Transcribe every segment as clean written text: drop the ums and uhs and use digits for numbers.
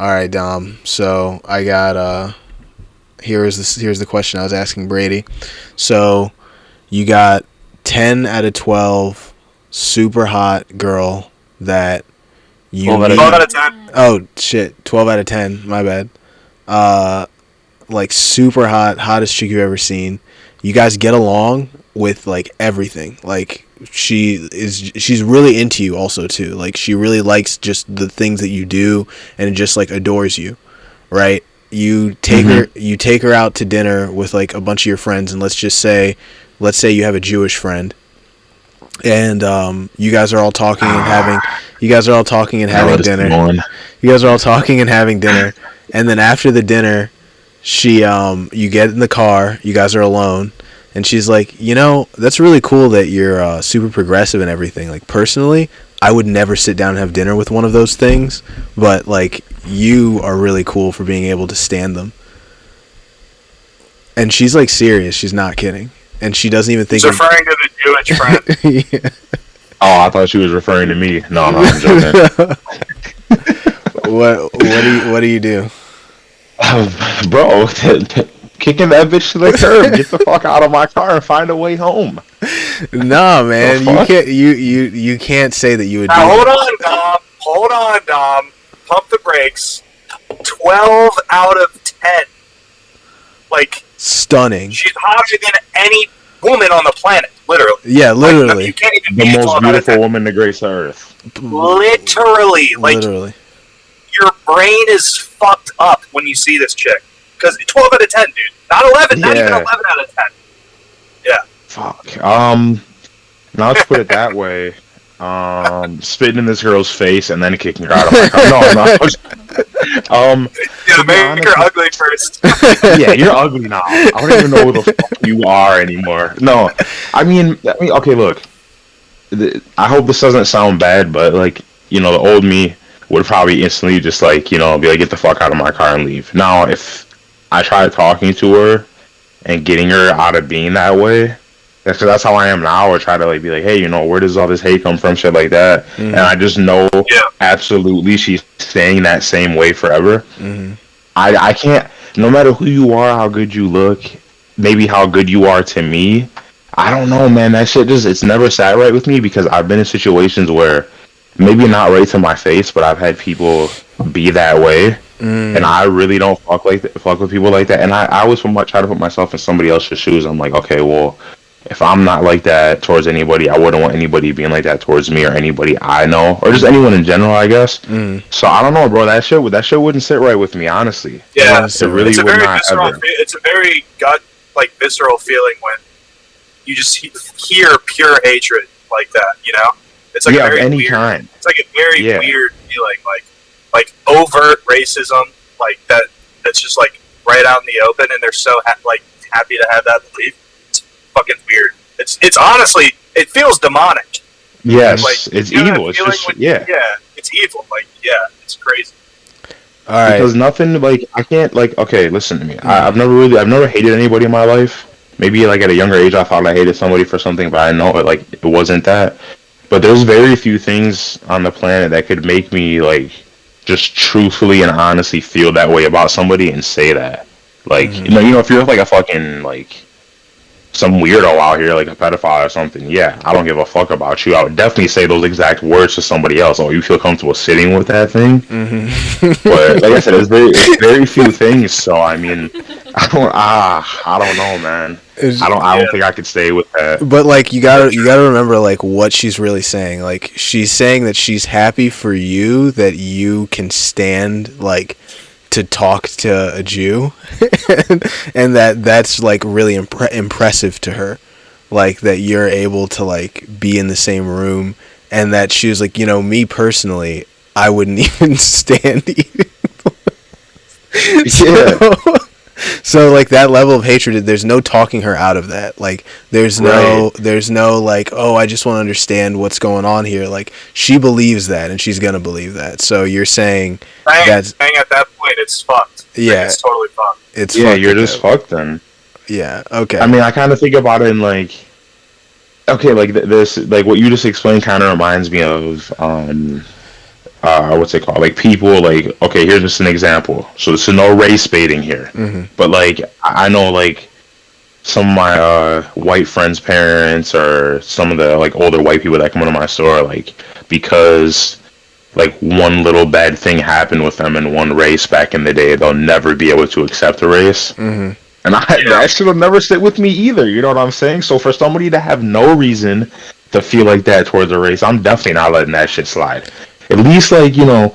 All right, Dom. So I got here's the question I was asking Brady. So you got 10 out of 12 super hot girl that you 12 out of 10. Oh shit, 12 out of 10. My bad. Like super hot, hottest chick you've ever seen. You guys get along with like everything. Like she's really into you also too. Like she really likes just the things that you do and just like adores you, right? You take her out to dinner with like a bunch of your friends, and let's say you have a Jewish friend, and you guys are all talking and having dinner. You guys are all talking and having dinner, and then after the dinner, she you get in the car, you guys are alone, and she's like, that's really cool that you're super progressive and everything. Like personally, I would never sit down and have dinner with one of those things, but like you are really cool for being able to stand them. And she's like serious, she's not kidding. And she doesn't even think She's referring to the Jewish friend. Yeah. Oh, I thought she was referring to me. No, I'm joking. What do you do? Bro, kicking that bitch to the curb. Get the fuck out of my car and find a way home. Nah, man, you can't say that you would. Now hold on, Dom. Pump the brakes. 12 out of 10. Like stunning. She's hotter than any woman on the planet, literally. Yeah, literally. Like, you can't even the most beautiful woman to grace earth. Literally, like literally. Your brain is fucked up when you see this chick. Because 12 out of 10, dude. Not 11, not even 11 out of 10. Yeah. Fuck. Now let's put it that way. Spitting in this girl's face and then kicking her out of my car. No. Yeah, make her ugly first. Yeah, you're ugly now. I don't even know who the fuck you are anymore. No. I mean, okay, look. I hope this doesn't sound bad, but, like, the old me would probably instantly just, like, be like, get the fuck out of my car and leave. Now, if I try talking to her and getting her out of being that way, that's how I am now, or try to like be like, hey, where does all this hate come from, shit like that, and I just know absolutely she's staying that same way forever. I can't, no matter who you are, how good you look, maybe how good you are to me, I don't know, man, that shit it's never sat right with me, because I've been in situations where, maybe not right to my face, but I've had people be that way, and I really don't fuck with people like that, and I always try to put myself in somebody else's shoes. I'm like, okay, well, if I'm not like that towards anybody, I wouldn't want anybody being like that towards me or anybody I know, or just anyone in general, I guess. So I don't know, bro. That shit wouldn't sit right with me, honestly. Yeah, it really would not. It's a very visceral feeling when you just hear pure hatred like that. It's like a very any weird, kind. It's like a very weird feeling, like overt racism, like that. That's just like right out in the open, and they're so happy to have that belief. Fucking weird. It's honestly, it feels demonic. Yes, it's evil. It's just it's evil. It's crazy. All right. Because nothing I can't okay. Listen to me. I've never hated anybody in my life. Maybe at a younger age I thought I hated somebody for something, but I know it wasn't that. But there's very few things on the planet that could make me just truthfully and honestly feel that way about somebody and say that. If you're a fucking some weirdo out here, like a pedophile or something, I don't give a fuck about you. I would definitely say those exact words to somebody else. Oh, you feel comfortable sitting with that thing? But like I said, there's very few things. So I mean, I don't know, man. I don't think I could stay with that. But you gotta remember what she's really saying. She's saying that she's happy for you, that you can stand to talk to a Jew, and that's really impressive to her, that you're able to be in the same room, and that she was me personally, I wouldn't even stand you. So that level of hatred, there's no talking her out of that. There's no oh, I just want to understand what's going on here. She believes that, and she's gonna believe that. So you're saying that's at that point it's fucked. Yeah, it's totally fucked. It's you're just fucked then. Yeah. Okay. I mean, I kind of think about it in okay, this what you just explained kind of reminds me of what's it called? Like people, like, okay, here's just an example. So no race baiting here, but like I know like some of my white friends' parents or some of the like older white people that come into my store, like because like one little bad thing happened with them in one race back in the day, they'll never be able to accept a race. And that shit will never sit with me either. You know what I'm saying? So for somebody to have no reason to feel like that towards a race, I'm definitely not letting that shit slide. At least, like, you know,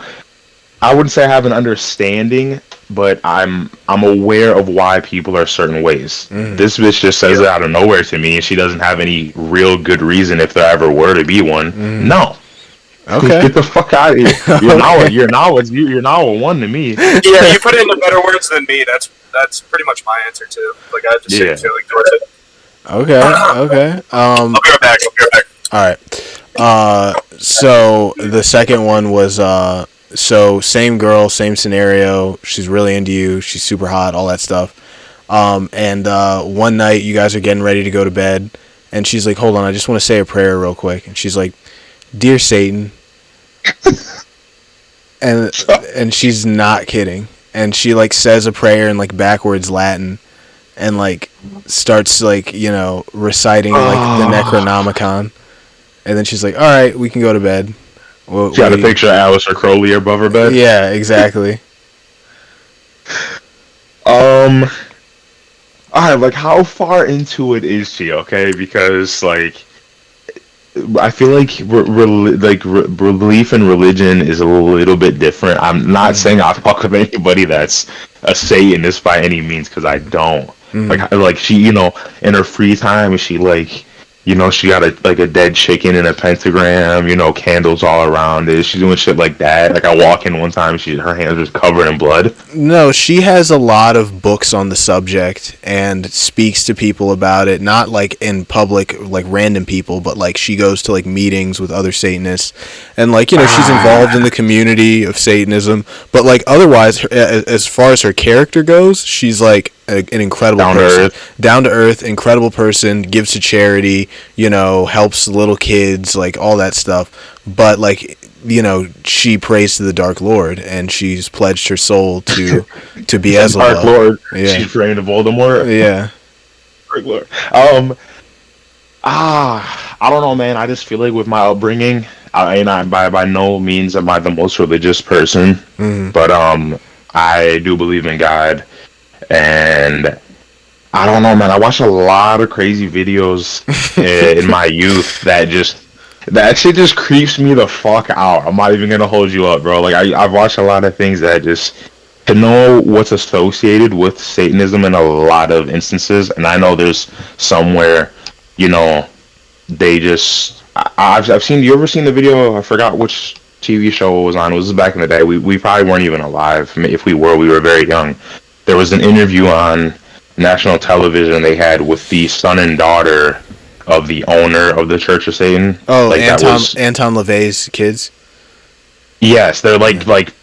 I wouldn't say I have an understanding, but I'm aware of why people are certain ways. This bitch just says it out of nowhere to me, and she doesn't have any real good reason if there ever were to be one. No. Okay. Get the fuck out of here. You're now a one to me. Yeah, you put it into better words than me. That's pretty much my answer too. Like I have the same feeling towards it. Okay. I'll be right back. All right. So the second one was so same girl, same scenario. She's really into you. She's super hot, all that stuff. And one night you guys are getting ready to go to bed, and she's like, "Hold on, I just want to say a prayer real quick." And she's like, "Dear Satan," and she's not kidding. And she like says a prayer in like backwards Latin, and like starts like, you know, reciting like the Necronomicon. And then she's like, "All right, we can go to bed." She had a picture of Alistair Crowley above her bed. Yeah, exactly. Alright, like how far into it is she? Okay, because like I feel like belief in religion is a little bit different. I'm not saying I fuck with anybody that's a Satanist by any means, because I don't. Like she, you know, in her free time, she like, you know, she got a dead chicken in a pentagram, you know, candles all around it. She's doing shit like that. Like I walk in one time, her hands are covered in blood. No, she has a lot of books on the subject and speaks to people about it, not like in public, like random people, but like she goes to like meetings with other Satanists, and like, you know, she's involved in the community of Satanism, but like otherwise, as far as her character goes, she's like an incredible person. Down to earth, incredible person, gives to charity, you know, helps little kids, like all that stuff. But like, you know, she prays to the Dark Lord, and she's pledged her soul to Beelzebub. Dark Lord. Yeah. She's praying to Voldemort. Yeah. Dark Lord. I don't know, man. I just feel like with my upbringing, I by no means am I the most religious person, but I do believe in God. And I don't know, man. I watched a lot of crazy videos in my youth that shit just creeps me the fuck out. I'm not even gonna hold you up, bro. Like I've watched a lot of things that just, to know what's associated with Satanism in a lot of instances, and I know there's somewhere, you know, they just I've seen. You ever seen the video? I forgot which TV show it was on. It was back in the day. We probably weren't even alive. If we were very young. There was an interview on national television they had with the son and daughter of the owner of the Church of Satan. Oh, like Anton LaVey's kids? Yes, they're like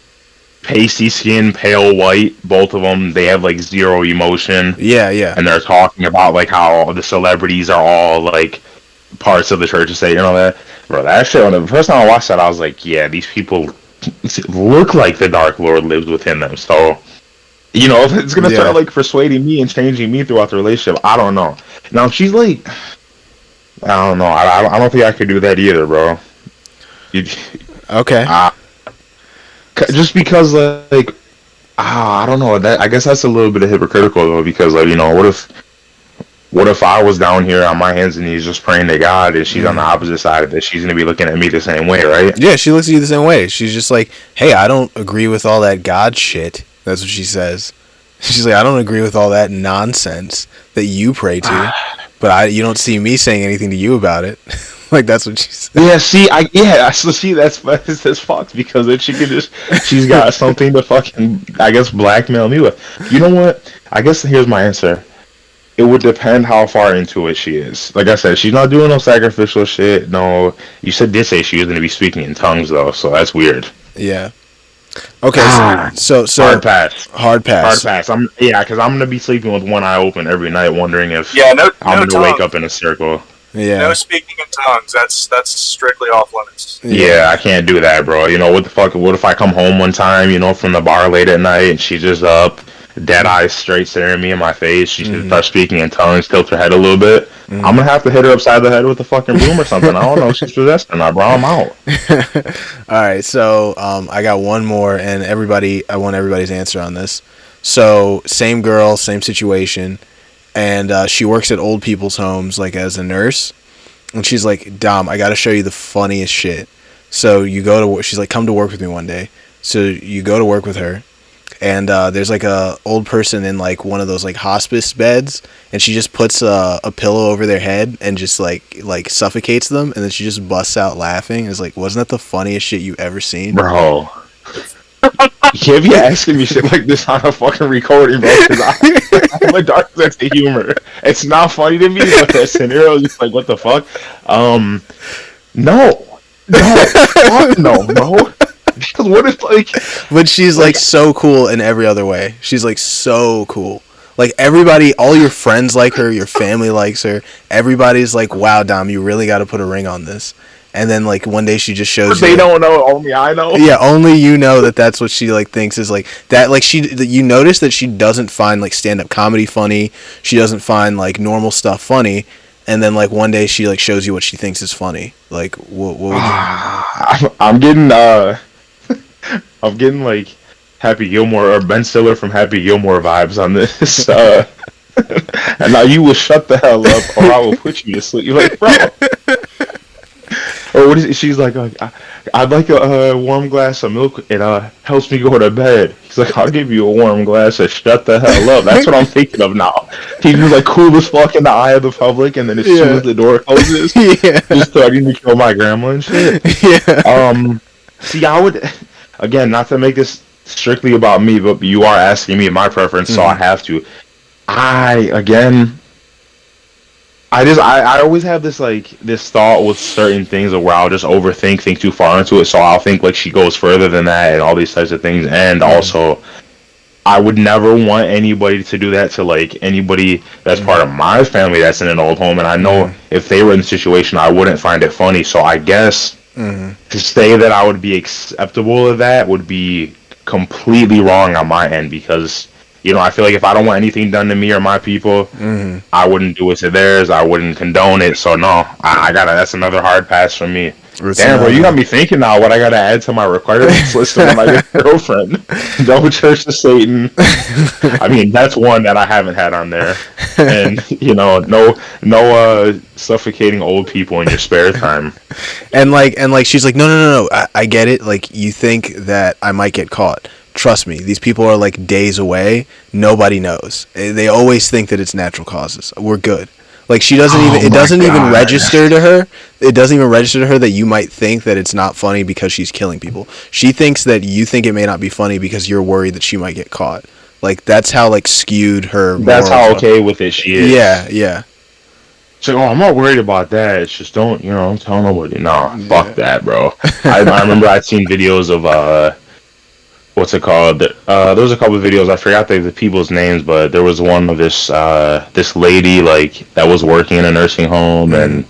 pasty skin, pale white, both of them. They have like zero emotion. Yeah. And they're talking about like how the celebrities are all like parts of the Church of Satan and all that. Bro, that shit, when the first time I watched that, I was like, yeah, these people look like the Dark Lord lives within them. So, you know, if it's gonna start like persuading me and changing me throughout the relationship, I don't know. Now she's like, I don't know. I don't think I could do that either, bro. Okay. Just because, like, I don't know. That I guess that's a little bit of hypocritical though, because like, you know, what if I was down here on my hands and knees just praying to God, and she's on the opposite side of it? She's gonna be looking at me the same way, right? Yeah, she looks at you the same way. She's just like, hey, I don't agree with all that God shit. That's what she says. She's like, I don't agree with all that nonsense that you pray to, but you don't see me saying anything to you about it. Like, that's what she said. Yeah, see, that's fucked, because then she's got something to fucking, I guess, blackmail me with. You know what? I guess here's my answer. It would depend how far into it she is. Like I said, she's not doing no sacrificial shit. No, you did say she was going to be speaking in tongues, though, so that's weird. Yeah. Okay, so hard pass. Because I'm gonna be sleeping with one eye open every night, wondering if I'm gonna wake up in a circle. Yeah. No speaking in tongues. That's strictly off limits. Yeah, I can't do that, bro. You know, what the fuck? What if I come home one time, you know, from the bar late at night and she's just up, dead eyes straight staring me in my face. She just starts speaking in tongues, tilt her head a little bit. I'm gonna have to hit her upside the head with a fucking broom or something. I don't know if she's possessed or not, bro. I'm out. All right, so I got one more, and I want everybody's answer on this. So, same girl, same situation, and she works at old people's homes, like as a nurse. And she's like, Dom, I got to show you the funniest shit. So you go to work. She's like, come to work with me one day. So you go to work with her. And there's like a old person in like one of those like hospice beds. And she just puts a pillow over their head and just like suffocates them. And then she just busts out laughing. It's like, wasn't that the funniest shit you ever seen? Bro. You can't be asking me shit like this on a fucking recording, bro. Because I have a dark sense of humor. It's not funny to me, but that scenario is just like, what the fuck? No, fuck no, bro. Because what if like? But she's like so cool in every other way. She's like so cool. Like everybody, all your friends like her, your family likes her. Everybody's like, wow, Dom, you really got to put a ring on this. And then like one day she just shows they you. They don't know. Only I know. Yeah, only you know that that's what she like thinks is like that. Like you notice that she doesn't find like stand-up comedy funny. She doesn't find like normal stuff funny. And then like one day she like shows you what she thinks is funny. Like what would you? I'm getting I'm getting like Happy Gilmore or Ben Stiller from Happy Gilmore vibes on this. And now you will shut the hell up, or I will put you to sleep. You're like, bro. Or what is it? She's like, I'd like a warm glass of milk. It helps me go to bed. He's like, I'll give you a warm glass of shut the hell up. That's what I'm thinking of now. He's just like cool as fuck in the eye of the public, and then as soon as the door closes, just starting to kill my grandma and shit. Yeah. See, I would, again, not to make this strictly about me, but you are asking me my preference, so I have to. I always have this thought with certain things where I'll just think too far into it, so I'll think like she goes further than that and all these types of things. And also, I would never want anybody to do that to like anybody that's part of my family that's in an old home, and I know if they were in the situation I wouldn't find it funny. So I guess to say that I would be acceptable of that would be completely wrong on my end, because you know, I feel like if I don't want anything done to me or my people, I wouldn't do it to theirs. I wouldn't condone it. So no, that's another hard pass for me. Damn, bro, you got me thinking now what I gotta add to my requirements list when I get a girlfriend. No church to Satan. I mean, that's one that I haven't had on there. And you know, no suffocating old people in your spare time. And she's like, no, I get it. Like, you think that I might get caught. Trust me, these people are like days away. Nobody knows. They always think that it's natural causes. We're good. Like, she doesn't even. It doesn't even register to her. It doesn't even register to her that you might think that it's not funny because she's killing people. She thinks that you think it may not be funny because you're worried that she might get caught. Like, that's how like skewed her. That's how okay with it she is. Yeah. She's like, I'm not worried about that. It's just don't tell nobody. Nah, fuck that, bro. I remember I'd seen videos of what's it called? There was a couple of videos. I forgot the people's names, but there was one of this lady like that was working in a nursing home, and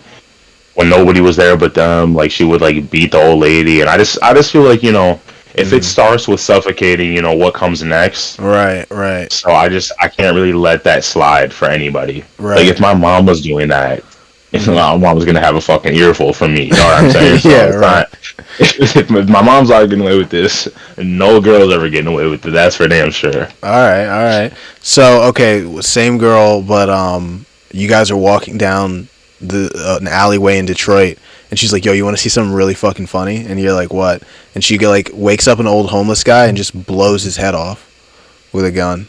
when nobody was there but them, like she would like beat the old lady. And I just feel like, you know, if it starts with suffocating, you know what comes next. Right. So I can't really let that slide for anybody. Right. Like if my mom was doing that, my mom was gonna have a fucking earful from me. You know what I'm saying? So yeah, right. If my mom's not getting away with this, no girl's ever getting away with it. That's for damn sure. All right. So, okay, same girl, but you guys are walking down an alleyway in Detroit, and she's like, yo, you want to see something really fucking funny? And you're like, what? And she like wakes up an old homeless guy and just blows his head off with a gun.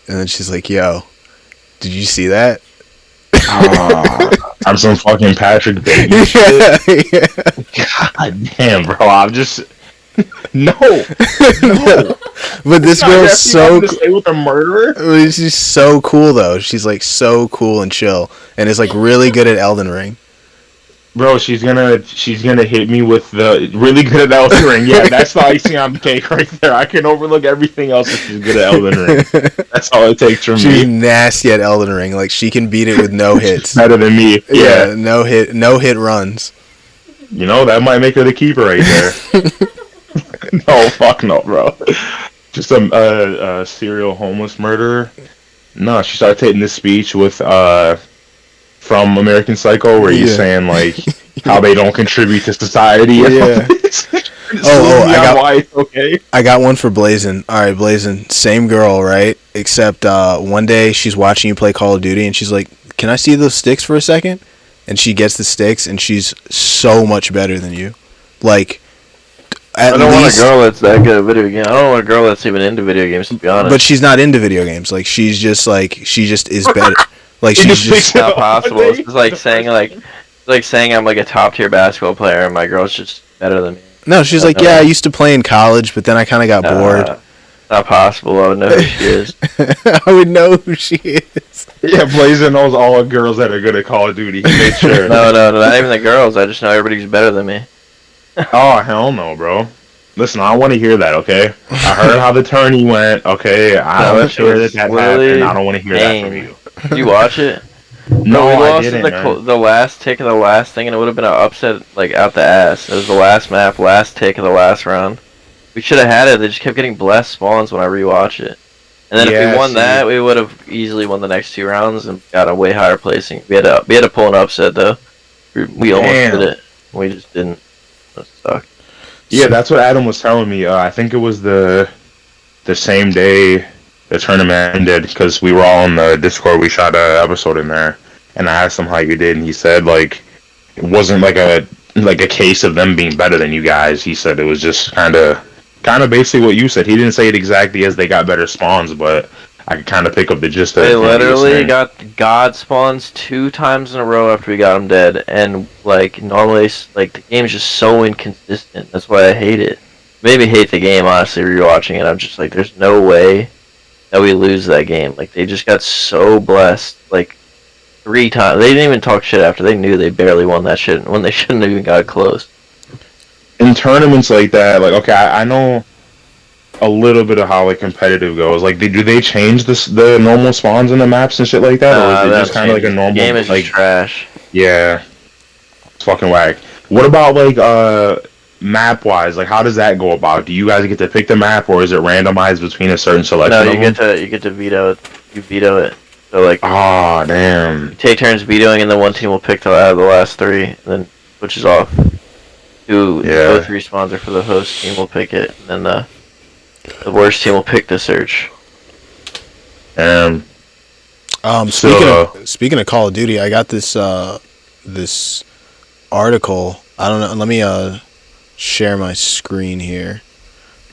And then she's like, yo, did you see that? I'm some fucking Patrick Bateman shit. Yeah. God damn, bro. I'm just no. But this girl's so with a murderer. She's so cool though. She's like so cool and chill, and is like really good at Elden Ring. Bro, she's gonna hit me with the really good at Elden Ring. Yeah, that's the icing on the cake right there. I can overlook everything else if she's good at Elden Ring. That's all it takes from She's me. nasty at Elden Ring. Like she can beat it with no hits. Better than me. Yeah, Yeah. no hit runs. You know, that might make her the keeper right there. No, fuck no, bro. Just a serial homeless murderer. No, she started taking this speech with from American Psycho where he's saying like how they don't contribute to society. Yeah. Okay. I got one for Blazin. All right, Blazin, same girl, right? Except one day she's watching you play Call of Duty and she's like, "Can I see those sticks for a second?" And she gets the sticks and she's so much better than you. Like, I don't want a girl that's that good at video games. I don't want a girl that's even into video games, to be honest. But she's not into video games. Like she just is better. Like she's just It's not possible. It's just like saying I'm like a top tier basketball player and my girl's just better than me. No, she's like, yeah, I used to play in college, but then I kind of got bored. Not possible. I would know who she is. I would know who she is. Yeah, Blazin knows all the girls that are good at Call of Duty. He made sure. No, not even the girls. I just know everybody's better than me. Oh, hell no, bro. Listen, I want to hear that, okay? I heard how the tourney went, okay? I don't want to hear that happened. I don't want to hear that from you. Did you watch it? No, we I lost didn't, the last tick of the last thing, and it would have been an upset, like, out the ass. It was the last map, last tick of the last round. We should have had it. They just kept getting blessed spawns when I rewatch it. And then if we won that, we would have easily won the next 2 rounds and got a way higher placing. We had to pull an upset, though. We almost did it. We just didn't. It sucked. Yeah, that's what Adam was telling me. I think it was the same day the tournament ended because we were all on the Discord. We shot an episode in there, and I asked him how you did, and he said like it wasn't like a case of them being better than you guys. He said it was just kind of basically what you said. He didn't say it exactly as they got better spawns, but I could kind of pick up the gist of it. They literally got God spawns 2 times in a row after we got them dead, and like normally, like the game's just so inconsistent. That's why I hate it. Made me hate the game, honestly. Rewatching it, I'm just like, there's no way that we lose that game. Like they just got so blessed, like 3 times. They didn't even talk shit after. They knew they barely won that shit when they shouldn't have even got close. In tournaments like that, like okay, I know a little bit of how like competitive goes. Like, do they change the normal spawns in the maps and shit like that, or is it just kind of like a normal? The game is like trash. Yeah, it's fucking whack. What about like map wise? Like, how does that go about? Do you guys get to pick the map, or is it randomized between a certain selection? No, you get to veto it. You veto it. So like, ah, damn. You take turns vetoing, and then one team will pick out of the last 3, and then switches off. Both 3 spawns are for the host team. Will pick it, and then the worst team will pick the search. Speaking of Call of Duty, I got this this article. I don't know. Let me share my screen here.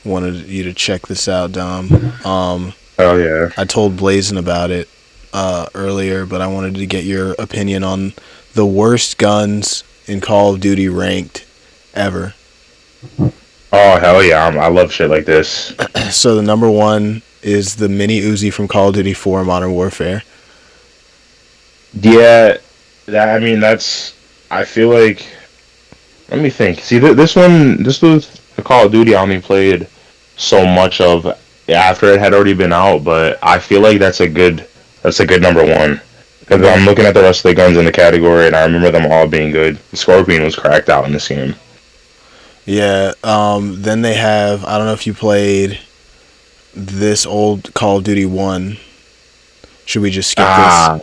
Wanted you to check this out, Dom. Oh yeah. I told Blazin about it earlier, but I wanted to get your opinion on the worst guns in Call of Duty ranked ever. Oh hell yeah! I love shit like this. So the number 1 is the Mini Uzi from Call of Duty 4 Modern Warfare. Yeah, that's. I feel like. Let me think. See, this was the Call of Duty I only played so much of after it had already been out, but I feel like that's a good number 1. Because I'm looking at the rest of the guns in the category, and I remember them all being good. The Scorpion was cracked out in this game. Yeah, then they have, I don't know if you played this old Call of Duty 1. Should we just skip this?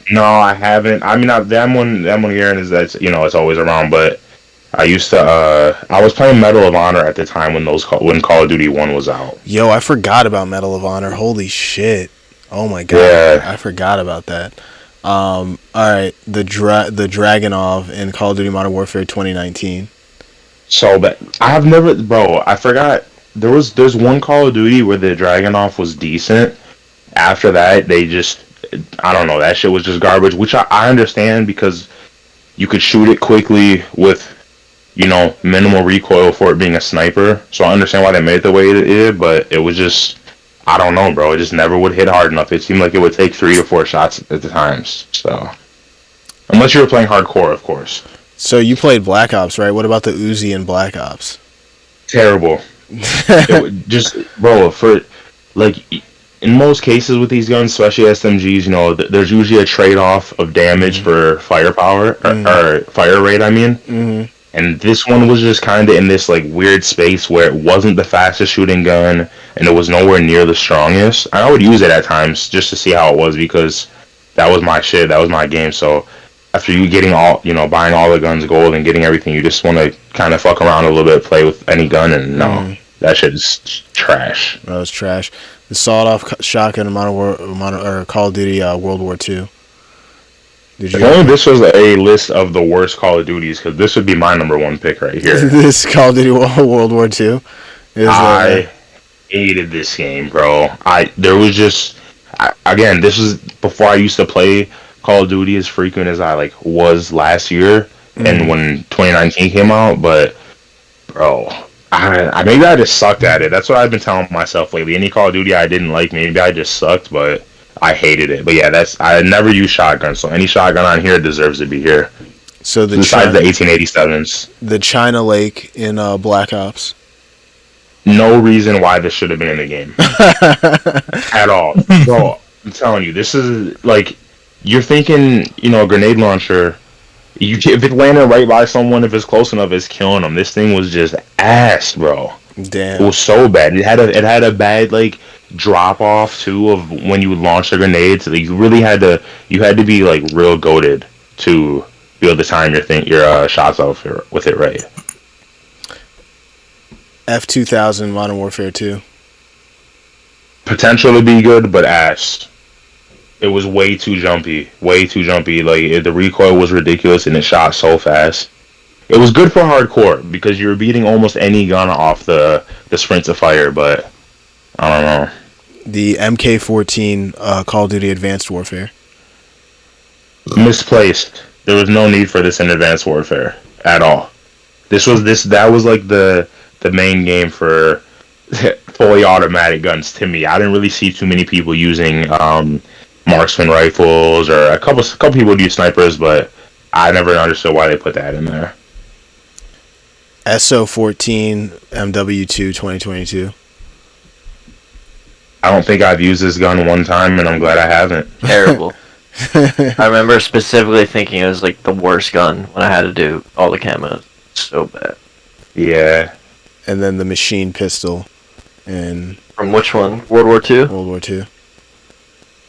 No, I haven't. I mean, that one Garen is that's it's always around, but I used to I was playing Medal of Honor at the time when Call of Duty 1 was out. Yo, I forgot about Medal of Honor. Holy shit. Oh my god. Yeah. I forgot about that. All right, the Dragunov in Call of Duty Modern Warfare 2019. So bad. I have never, bro. I forgot. There's one Call of Duty where the Dragunov was decent. After that, they just, I don't know. That shit was just garbage. Which I understand because you could shoot it quickly with, minimal recoil for it being a sniper. So I understand why they made it the way it did. But it was just, I don't know, bro. It just never would hit hard enough. It seemed like it would take 3 to 4 shots at the times. So unless you were playing hardcore, of course. So you played Black Ops, right? What about the Uzi in Black Ops? Terrible. Just, bro, for like in most cases with these guns, especially SMGs, there's usually a trade-off of damage for firepower or fire rate. I mean, and this one was just kind of in this like weird space where it wasn't the fastest shooting gun and it was nowhere near the strongest. I would use it at times just to see how it was because that was my shit. That was my game. So after you getting all, buying all the guns gold and getting everything, you just want to kind of fuck around a little bit, play with any gun, and no. That shit is trash. That was trash. The sawed-off shotgun in Call of Duty World War II. If only this was a list of the worst Call of Duties, because this would be my number one pick right here. This Call of Duty World War II? I hated this game, bro. This was before I used to play Call of Duty as frequent as I was last year, and when 2019 came out, but bro, maybe I just sucked at it. That's what I've been telling myself lately. Any Call of Duty I didn't like, maybe I just sucked, but I hated it. But yeah, I never used shotguns, so any shotgun on here deserves to be here. So besides the 1887s, the China Lake in Black Ops. No reason why this should have been in the game at all, bro. I'm telling you, this is like you're thinking, a grenade launcher. If it landed right by someone, if it's close enough, it's killing them. This thing was just ass, bro. Damn. It was so bad. It had a bad drop off too of when you launch a grenade. So you really had to be real goated to be able to time your shots off with it right. F2000 Modern Warfare 2. Potential to be good, but ass. It was way too jumpy. The recoil was ridiculous, and it shot so fast. It was good for hardcore because you were beating almost any gun off the sprint to fire, but I don't know. The MK14 Call of Duty Advanced Warfare. Misplaced. There was no need for this in Advanced Warfare at all. That was the main game for fully automatic guns to me. I didn't really see too many people using marksman rifles, or a couple people use snipers, but I never understood why they put that in there. SO14 MW2 2022. I don't think I've used this gun one time, and I'm glad I haven't. Terrible. I remember specifically thinking it was the worst gun when I had to do all the camos. So bad. Yeah. And then the machine pistol. And from which one? World War II? World War II.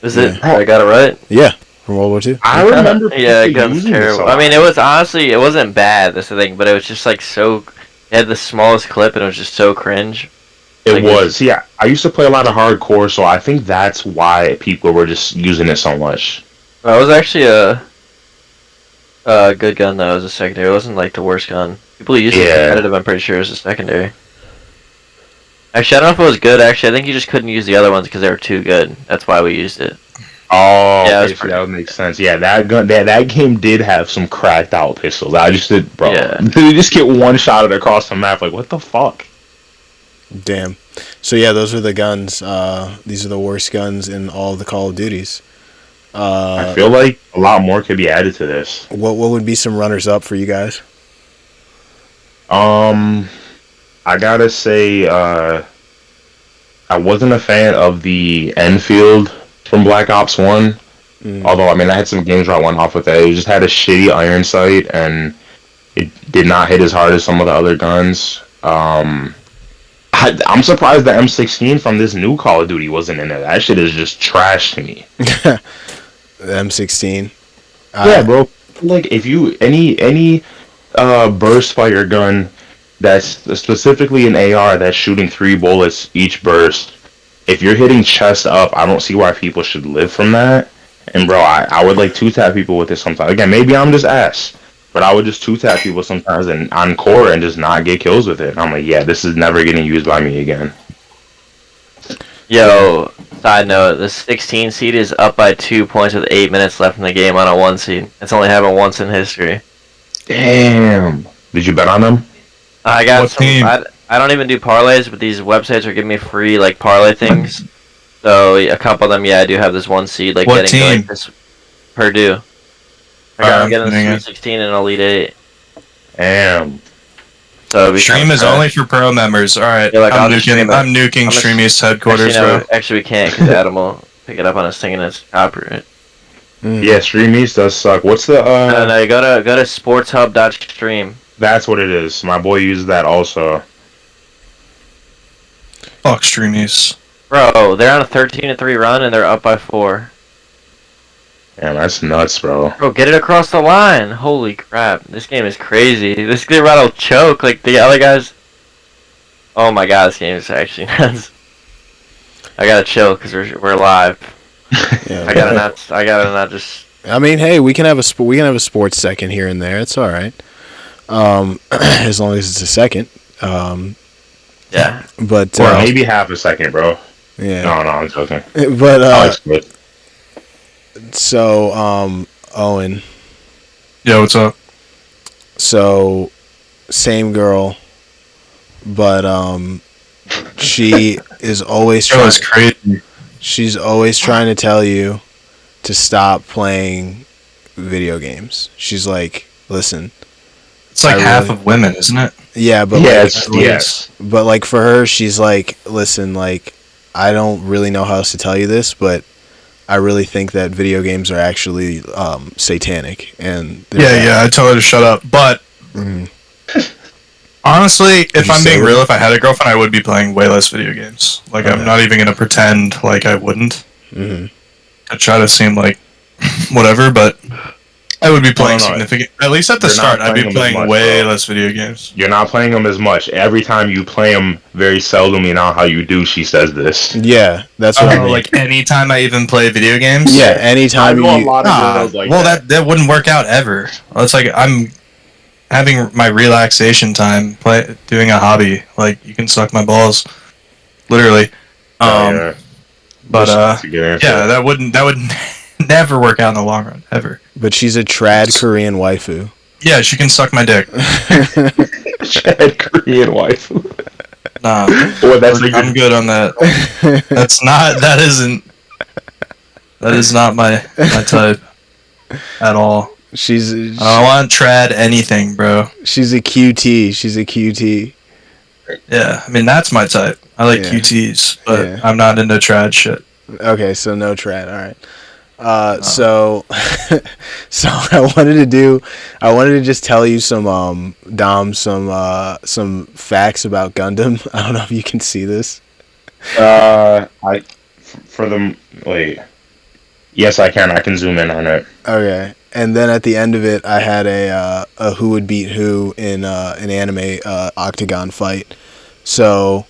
Is it? Yeah. I got it right? Yeah, from World War II. I remember. Yeah, gun's terrible. I mean, it was honestly, it wasn't bad. That's the thing, but it was just so. It had the smallest clip, and it was just so cringe. It was. Yeah, I used to play a lot of hardcore, so I think that's why people were just using it so much. Well, it was actually a good gun though. It was a secondary. It wasn't the worst gun. People used it competitive. I'm pretty sure it was a secondary. Actually, I don't know if it was good. Actually, I think you just couldn't use the other ones because they were too good. That's why we used it. Oh, yeah, okay, that would make sense. Yeah, that gun, that game did have some cracked out pistols. I just did, bro. Yeah. You just get one shot at across the map. What the fuck? Damn. So yeah, those are the guns. These are the worst guns in all the Call of Duties. I feel like a lot more could be added to this. What would be some runners up for you guys? I gotta say, I wasn't a fan of the Enfield from Black Ops 1. Although, I had some games where I went off with that. It just had a shitty iron sight, and it did not hit as hard as some of the other guns. I'm surprised the M16 from this new Call of Duty wasn't in it. That shit is just trash to me. The M16? Yeah, bro. If you... Any burst fire gun that's specifically an AR that's shooting 3 bullets each burst, if you're hitting chest up, I don't see why people should live from that. And bro, I would 2-tap people with it sometimes. Again, maybe I'm just ass, but I would just 2-tap people sometimes and on core and just not get kills with it. And I'm yeah, this is never getting used by me again. Yo, side note, the 16 seed is up by 2 points with 8 minutes left in the game on a 1 seed. It's only happened once in history. Damn. Did you bet on them? I got some. I don't even do parlays, but these websites are giving me free parlay things. So a couple of them, I do have this 1 seed what getting team? This Purdue. I got them getting the Sweet 16 and Elite 8. Damn. So it'd be Stream kinda is trash. only for pro members. All right, Yeah, like, I'll just stream it. I'm nuking I'm just- Stream East headquarters, actually, bro. no, actually, we can't because Adam will pick it up on a singing its copyright. Yeah, Stream East does suck. What's the No, you go to sportshub.stream. That's what it is. My boy uses that also. Fuck Stream East. Bro, they're on a 13-3 run and they're up by 4. Damn, that's nuts, bro. Bro, get it across the line. Holy crap. This game is crazy. This game about to choke like the other guys. Oh my god, this game is actually nuts. I gotta chill because we're live. Yeah. I gotta not just. I mean, hey, we can have a sports second here and there. It's all right. As long as it's a second. Yeah. But Or maybe half a second, bro. yeah. No, I'm joking. But Alex Smith. so Owen. Yo, what's up? So same girl, but she is always That trying. was crazy. She's always trying to tell you to stop playing video games. She's like, listen. It's like I half really- of women, isn't it? Yeah, but Yes, like, yes. but like for her, she's like, listen, like I don't really know how else to tell you this, but I really think that video games are actually satanic, and they're bad. Yeah, I told her to shut up. But Mhm. honestly, if you I'm say being it? real, if I had a girlfriend, I would be playing way less video games. Like, I'm Okay. not even gonna pretend like I wouldn't. Mhm. I try to seem like whatever, but I would be playing no. significant. At least at the You're not start, I'd be playing them as playing much, way bro. less video games. You're not playing them as much. Every time you play them, very seldomly now how you do, she says this. Yeah, that's what I mean. Like anytime I even play video games. yeah, anytime you. lot Nah, well, that wouldn't work out ever. Well, it's like I'm having my relaxation time, doing a hobby. Like you can suck my balls, literally. Yeah, But that's a good answer. yeah, that would never work out in the long run ever. But she's a trad Korean waifu. Yeah, she can suck my dick. Chad Korean wife. Nah, Boy, that's a I'm good. good on that. That is not my type at all. She's I don't want trad anything, bro. she's a QT. She's a QT. Yeah, I mean that's my type. I like Yeah. QTs, but Yeah. I'm not into trad shit. Okay, so no trad. All right. So so I wanted to just tell you some Dom some facts about Gundam. I don't know if you can see this. Wait. Yes, I can. I can zoom in on it. Okay. And then at the end of it, I had a who would beat who in an anime octagon fight. So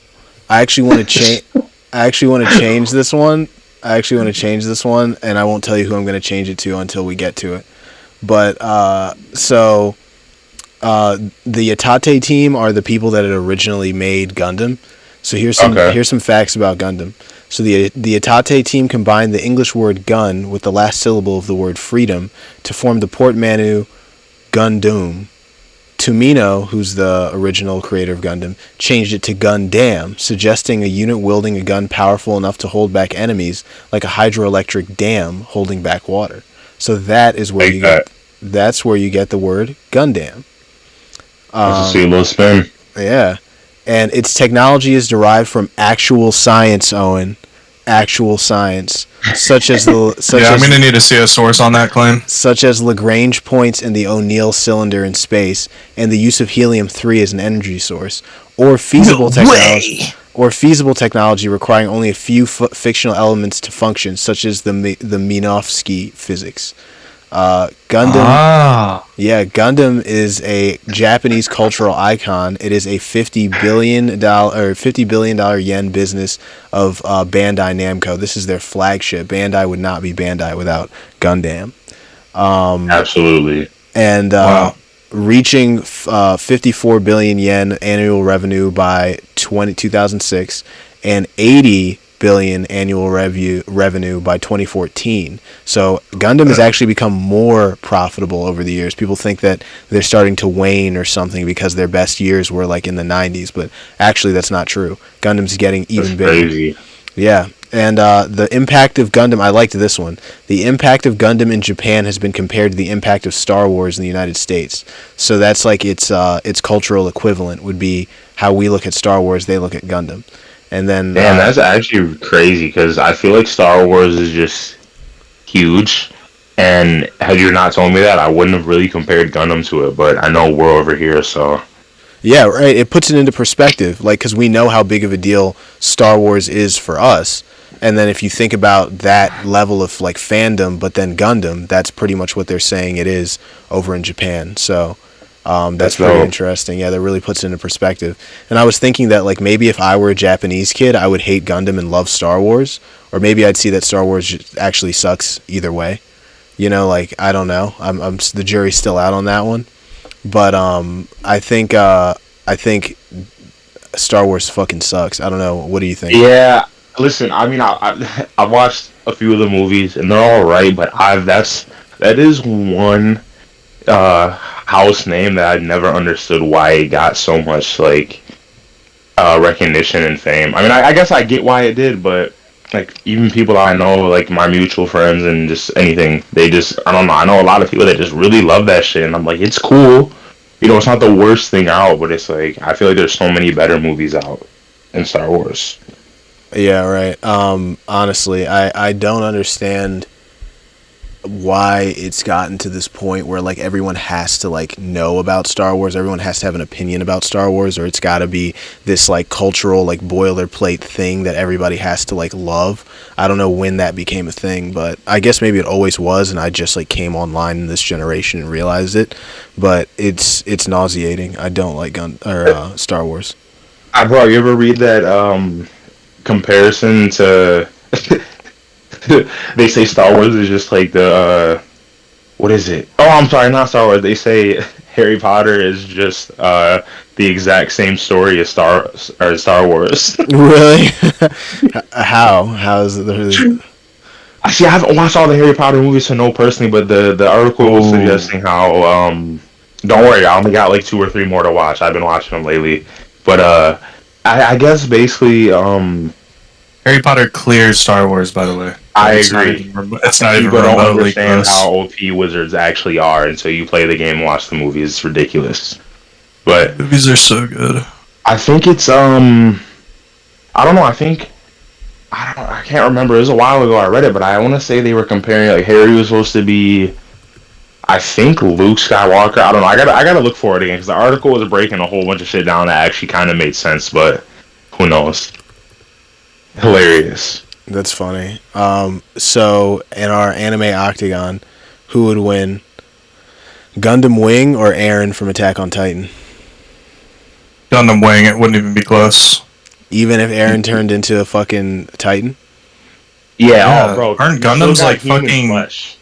I actually want to change. I actually want to change this one. And I won't tell you who I'm going to change it to until we get to it. But the Yatate team are the people that had originally made Gundam. So here's some facts about Gundam. So the Yatate team combined the English word gun with the last syllable of the word freedom to form the portmanteau Gundam. Tomino, who's the original creator of Gundam, changed it to Gundam, suggesting a unit wielding a gun powerful enough to hold back enemies, like a hydroelectric dam holding back water. So that is where that's where you get the word Gundam. Let's see a little spin. Yeah. And its technology is derived from actual science, Owen. Actual science. Such as I'm gonna need to see a source on that claim. such as Lagrange points in the O'Neill cylinder in space, and the use of helium-3 as an energy source, or feasible technology requiring only a few fictional elements to function, such as the Minovsky physics. Gundam is a Japanese cultural icon. It is a $50 billion yen business of Bandai Namco. This is their flagship. Bandai would not be Bandai without Gundam. Absolutely. And reaching 54 billion yen annual revenue by 2006 and 80 billion annual revenue by 2014. So Gundam has actually become more profitable over the years. People think that they're starting to wane or something because their best years were like in the 90s, but actually that's not true. Gundam's getting even bigger. Crazy. Yeah. And the impact of Gundam, I liked this one. The impact of Gundam in Japan has been compared to the impact of Star Wars in the United States. So that's like its cultural equivalent would be how we look at Star Wars, they look at Gundam. And then Damn, that's actually crazy because I feel like Star Wars is just huge. And had you not told me that, I wouldn't have really compared Gundam to it. But I know we're over here, so. yeah, right. It puts it into perspective, like, because we know how big of a deal Star Wars is for us. And then if you think about that level of like fandom, but then Gundam, that's pretty much what they're saying it is over in Japan. So that's pretty interesting. Yeah, that really puts it into perspective. And I was thinking that like maybe if I were a Japanese kid, I would hate Gundam and love Star Wars, or maybe I'd see that Star Wars actually sucks either way. You know, like I don't know. I'm the jury's still out on that one. But I think Star Wars fucking sucks. I don't know. What do you think? Yeah, listen. I mean, I watched a few of the movies and they're all right, but that is one house name that I never understood why it got so much like recognition and fame. I mean, I guess I get why it did, but like even people I know, like my mutual friends and just anything, they just I don't know. I know a lot of people that just really love that shit, and I'm like, it's cool. You know, it's not the worst thing out, but it's like I feel like there's so many better movies out in Star Wars. Yeah, right. Honestly, I don't understand why it's gotten to this point where like everyone has to like know about Star Wars, everyone has to have an opinion about Star Wars, or it's got to be this like cultural like boilerplate thing that everybody has to like love. I don't know when that became a thing, but I guess maybe it always was and I just like came online in this generation and realized it. But it's nauseating. I don't like Star Wars. Bro, you ever read that comparison to they say Star Wars is just like the what is it? Oh, I'm sorry, not Star Wars. They say Harry Potter is just the exact same story as Star Wars. Really? How is it? I see. I haven't watched all the Harry Potter movies to know personally, but the article was suggesting how don't worry, I only got like 2 or 3 more to watch. I've been watching them lately, but I guess basically Harry Potter clears Star Wars, by the way. I It's agree. It's not even People don't remotely understand close. how OP wizards actually are until you play the game and watch the movies. It's ridiculous. But Movies are so good. I think it's I don't know. I can't remember. It was a while ago I read it, but I want to say they were comparing like Harry was supposed to be, I think Luke Skywalker. I don't know. I gotta look for it again because the article was breaking a whole bunch of shit down that actually kind of made sense, but who knows? Hilarious. That's funny. So in our anime octagon, who would win? Gundam Wing or Aaron from Attack on Titan? Gundam Wing, it wouldn't even be close. Even if Aaron turned into a fucking Titan? Yeah, oh, bro. Aren't you still Gundams got like human fucking flesh.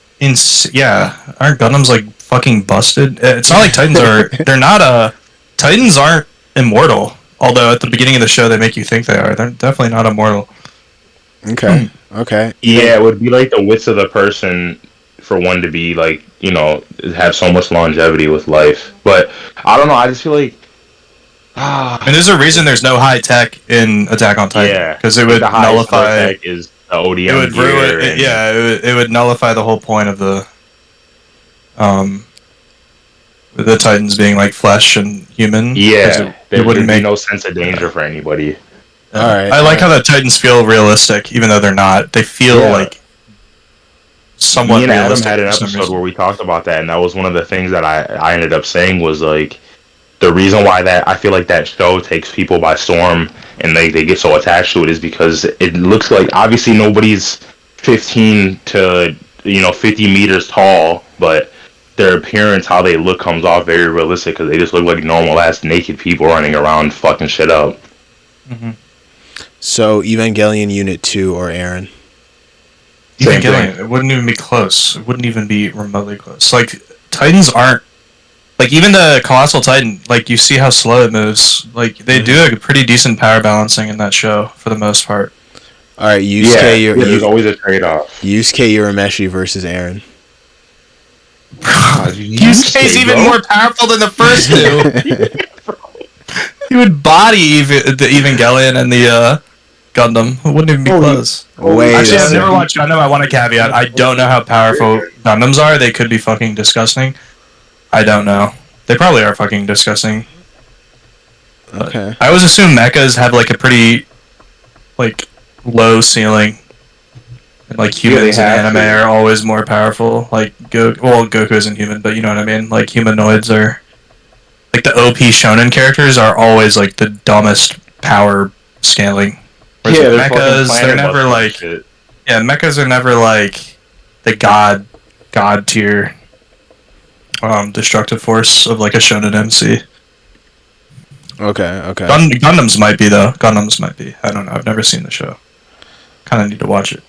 yeah, aren't Gundams like fucking busted? It's not like Titans are. They're not Titans aren't immortal. Although at the beginning of the show they make you think they are. They're definitely not immortal. Okay. Okay. Yeah, it would be like the wits of the person for one to be like, you know, have so much longevity with life. But I don't know. I just feel like. And there's a reason there's no high tech in Attack on Titan. Yeah, because it would the highest nullify. tech is the ODM It would gear ruin. and- It would nullify the whole point of the Titans being like flesh and human. Yeah, there it would wouldn't be make no sense of danger for anybody. All right. I like how the Titans feel realistic, even though they're not. They feel like somewhat Me and Adam realistic had an for some episode reason. where we talked about that, and that was one of the things that I ended up saying was like the reason why that I feel like that show takes people by storm and they get so attached to it is because it looks like obviously nobody's 15 to 50 meters tall, but their appearance, how they look, comes off very realistic because they just look like normal ass naked people running around fucking shit up. Mm-hmm. So Evangelion Unit 2 or Aaron? Same Evangelion, it wouldn't even be close. It wouldn't even be remotely close. Like, Titans aren't... Like, even the Colossal Titan, like, you see how slow it moves. Like, they do a pretty decent power balancing in that show, for the most part. All right, Yusuke, there's always a trade-off. Yusuke Urameshi versus Aaron. Yusuke's even more powerful than the first two. He would body the Evangelion and the Gundam. It wouldn't even be close. Wait. Actually, I've a never second. watched Gundam. I want to caveat. I don't know how powerful Gundams are. They could be fucking disgusting. I don't know. They probably are fucking disgusting. Okay. I always assume mechas have like a pretty like low ceiling. And, like humans in have anime to. are always more powerful. Like Goku isn't human, but you know what I mean. Like humanoids are like the OP shonen characters are always like the dumbest power scaling. Whereas Yeah, like, they're mechas, fucking they're planet never busters and like shit. mechas are never like the god tier destructive force of like a shonen MC. Okay. Gundams might be though. Gundams might be. I don't know. I've never seen the show. Kind of need to watch it.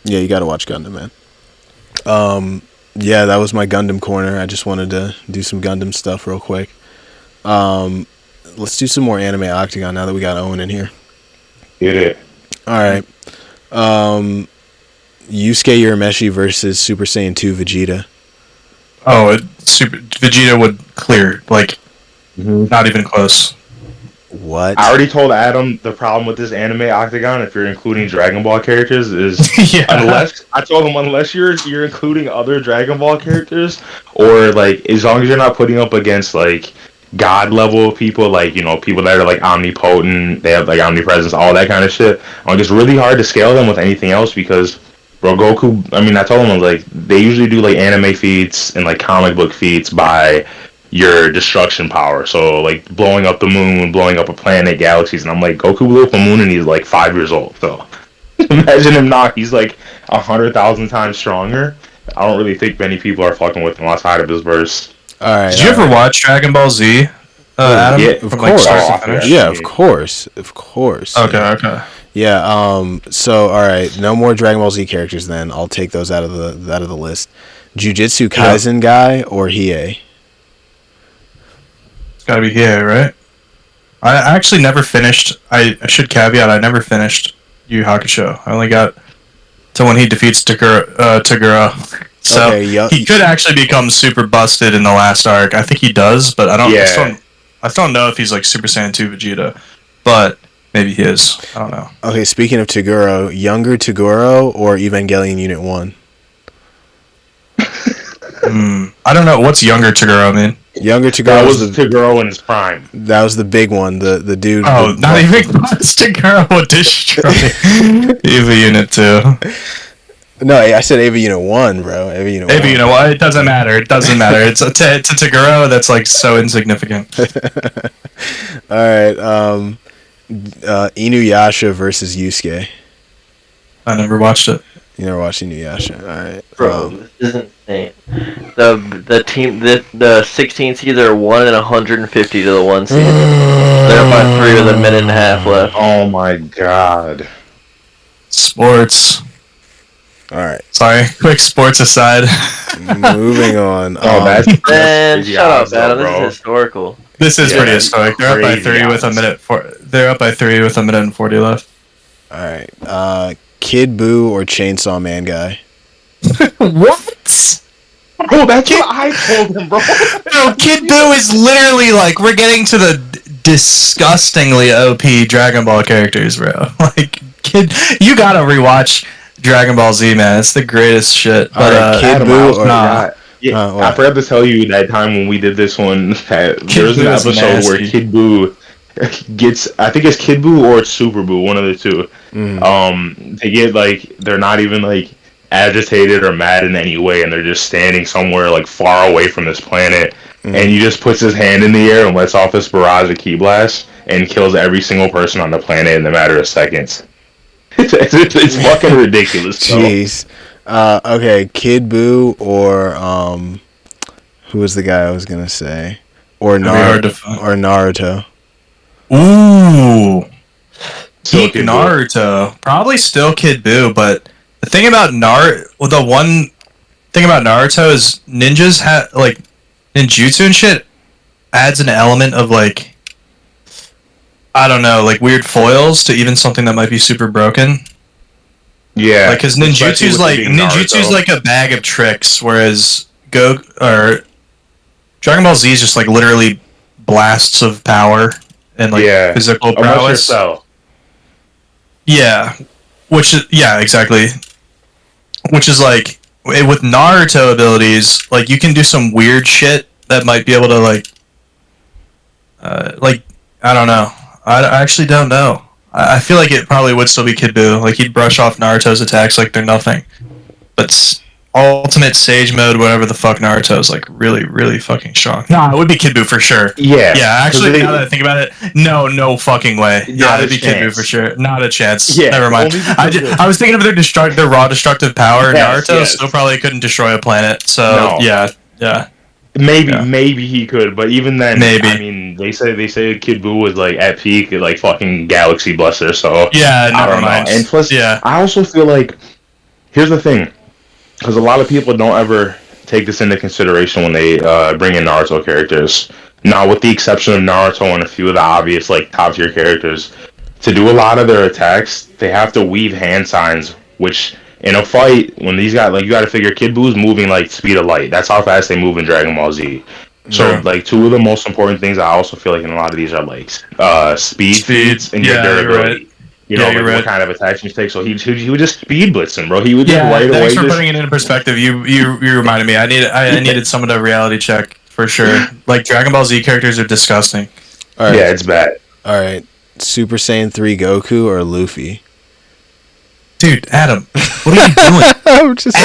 Yeah, you gotta watch Gundam, man. Yeah, that was my Gundam corner. I just wanted to do some Gundam stuff real quick. Let's do some more anime Octagon now that we got Owen in here. Get it. All right. Yusuke Urameshi versus Super Saiyan 2 Vegeta. Oh, Vegeta would clear. Like, not even close. What? I already told Adam the problem with this anime Octagon, if you're including Dragon Ball characters, is unless you're including other Dragon Ball characters, or like as long as you're not putting up against like god level people, like people that are like omnipotent, they have like omnipresence, all that kind of shit. Like it's really hard to scale them with anything else because bro, Goku. I mean, I told him like they usually do like anime feats and like comic book feats by your destruction power. So like blowing up the moon, blowing up a planet, galaxies, and I'm like, Goku blew up a moon and he's like 5 years old. So imagine him not. He's like 100,000 times stronger. I don't really think many people are fucking with him outside of his verse. All right. Did you ever watch Dragon Ball Z, Adam? Yeah, Of From, course. start to finish? Yeah, of course. Okay. Yeah. So all right, no more Dragon Ball Z characters. Then I'll take those out of the list. Jujutsu Kaisen guy or Hiei? It's gotta be here, right? I actually never finished. I should caveat. I never finished Yu Yu Hakusho. I only got to when he defeats Tagura. So Okay, he could actually become super busted in the last arc. I think he does, but I don't. Yeah. I still don't know if he's like Super Saiyan 2 Vegeta, but maybe he is. I don't know. Okay, speaking of Taguro, younger Taguro or Evangelion Unit 1? I don't know. What's younger Taguro mean? Younger Taguro That was was the Taguro in his prime. that was the big one, the dude. Oh, not even close. Taguro would destroy Eva Unit 2. No, I said Ava Unit 1, bro. Ava Unit 1. Maybe you know what? It doesn't matter. It doesn't matter. It's to Taguro that's like so insignificant. All right, Inuyasha versus Yusuke. I never watched it. You never watched Inuyasha? All right, Bro, this is insane. The team, the 16 seeds are 1 in 150 to the 1 seed. They're up by 3 with a minute and a half left. Oh my god. Sports. all right. Sorry, quick sports aside. Moving on. Oh, that's Man, crazy shut up, odds, though, Adam. This bro. is historical. This is Yeah, pretty historic. They're up by crazy 3 with a odds. minute. They're up by 3 with a minute and 40 left. All right. Kid Buu or Chainsaw Man guy? What? Bro, that's what I told him, bro. No, Kid Buu is literally like we're getting to the disgustingly OP Dragon Ball characters, bro. Like Kid, you gotta rewatch Dragon Ball Z, man. It's the greatest shit. But Alright, Kid Adam, Buu I was or not- Yeah, what? I forgot to tell you that time when we did this one. There was an Buu is episode where nasty. Kid Buu gets, I think it's Kid Buu or it's Super Buu, one of the two. They get like they're not even like agitated or mad in any way, and they're just standing somewhere like far away from this planet. And he just puts his hand in the air and lets off this barrage of ki blasts and kills every single person on the planet in a matter of seconds. It's fucking ridiculous. Though. Jeez. Okay, Kid Buu or who was the guy I was gonna say? Or That'd be hard to Naruto. Ooh, Still peak Kid Buu. Naruto. Probably still Kid Buu, but the thing about the one thing about Naruto is ninjas have like ninjutsu and shit adds an element of like I don't know, like weird foils to even something that might be super broken. Yeah, Like, cause especially ninjutsu's with it like being ninjutsu's Naruto. like a bag of tricks, whereas Dragon Ball Z is just like literally blasts of power and like Yeah. physical Unless prowess. yourself. Yeah, exactly. Which is like with Naruto abilities, like you can do some weird shit that might be able to like I don't know. I actually don't know. I feel like it probably would still be Kid Buu. Like he'd brush off Naruto's attacks like they're nothing. But ultimate Sage mode, whatever the fuck, Naruto's like really, really fucking strong. Nah, it would be Kid Buu for sure. Yeah. Yeah, actually, now that I think about it, no fucking way. Yeah, it'd be Kid Buu for sure. Not a chance. Yeah, never mind. I was thinking of their raw destructive power. Yes, Naruto still probably couldn't destroy a planet. So No. yeah. Maybe he could, but even then, Maybe. I mean, they say Kid Buu was like at peak, like fucking Galaxy Buster. So Yeah, I never don't know. mind. And plus, Yeah. I also feel like here's the thing, because a lot of people don't ever take this into consideration when they bring in Naruto characters. Now, with the exception of Naruto and a few of the obvious like top tier characters, to do a lot of their attacks, they have to weave hand signs, which in a fight, when these guys, like, you got to figure Kid Buu's moving like speed of light. That's how fast they move in Dragon Ball Z. So, Yeah. like, two of the most important things I also feel like in a lot of these are like speed feeds and your Yeah, you're durability. right. You know, Yeah, like you're what right. kind of attacks you take. So he would just speed blitz him, bro. He would just right away. Thanks for just, putting it into perspective. You reminded me. I needed someone to reality check for sure. Like Dragon Ball Z characters are disgusting. All right. Yeah, it's bad. All right. Super Saiyan 3 Goku or Luffy? Dude, Adam, what are you doing? I'm just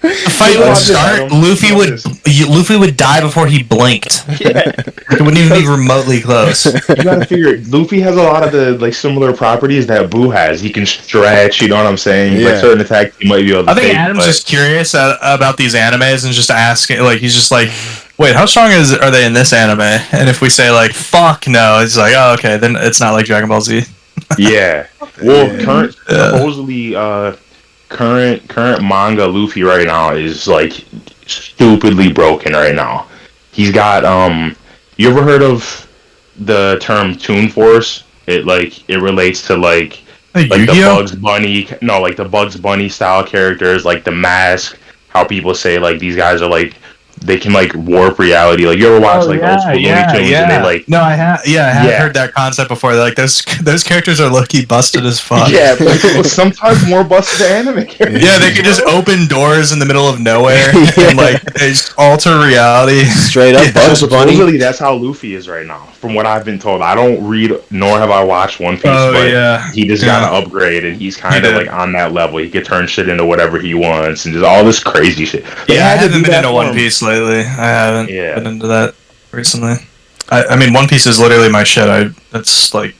The fight would start. Luffy would die before he blinked. Yeah. It wouldn't even be remotely close. You gotta figure, Luffy has a lot of the like similar properties that Boo has. He can stretch, you know what I'm saying? Yeah. Like certain attacks he might be able to I think take, Adam's but- just curious about these animes and just asking. Like he's just like, wait, how strong are they in this anime? And if we say like, fuck no, it's like, oh okay, then it's not like Dragon Ball Z. Yeah. Well, supposedly current manga Luffy right now is like stupidly broken right now. He's got you ever heard of the term Toon Force? It relates to like the Bugs Bunny, like the Bugs Bunny style characters, like the Mask, how people say like these guys are like they can like warp reality. Like you ever watch old school Looney Tunes and they like No, I have heard that concept before. Like those characters are low-key busted as fuck. Yeah, but sometimes more busted than anime characters. Yeah, they can just open doors in the middle of nowhere and like they just alter reality. Straight up Bugs Bunny. Supposedly that's how Luffy is right now, from what I've been told. I don't read nor have I watched One Piece, but he just got an upgrade and he's kind of like on that level. He could turn shit into whatever he wants and just all this crazy shit. I haven't been into One Piece lately. I haven't been into that recently. I mean, One Piece is literally my shit. That's like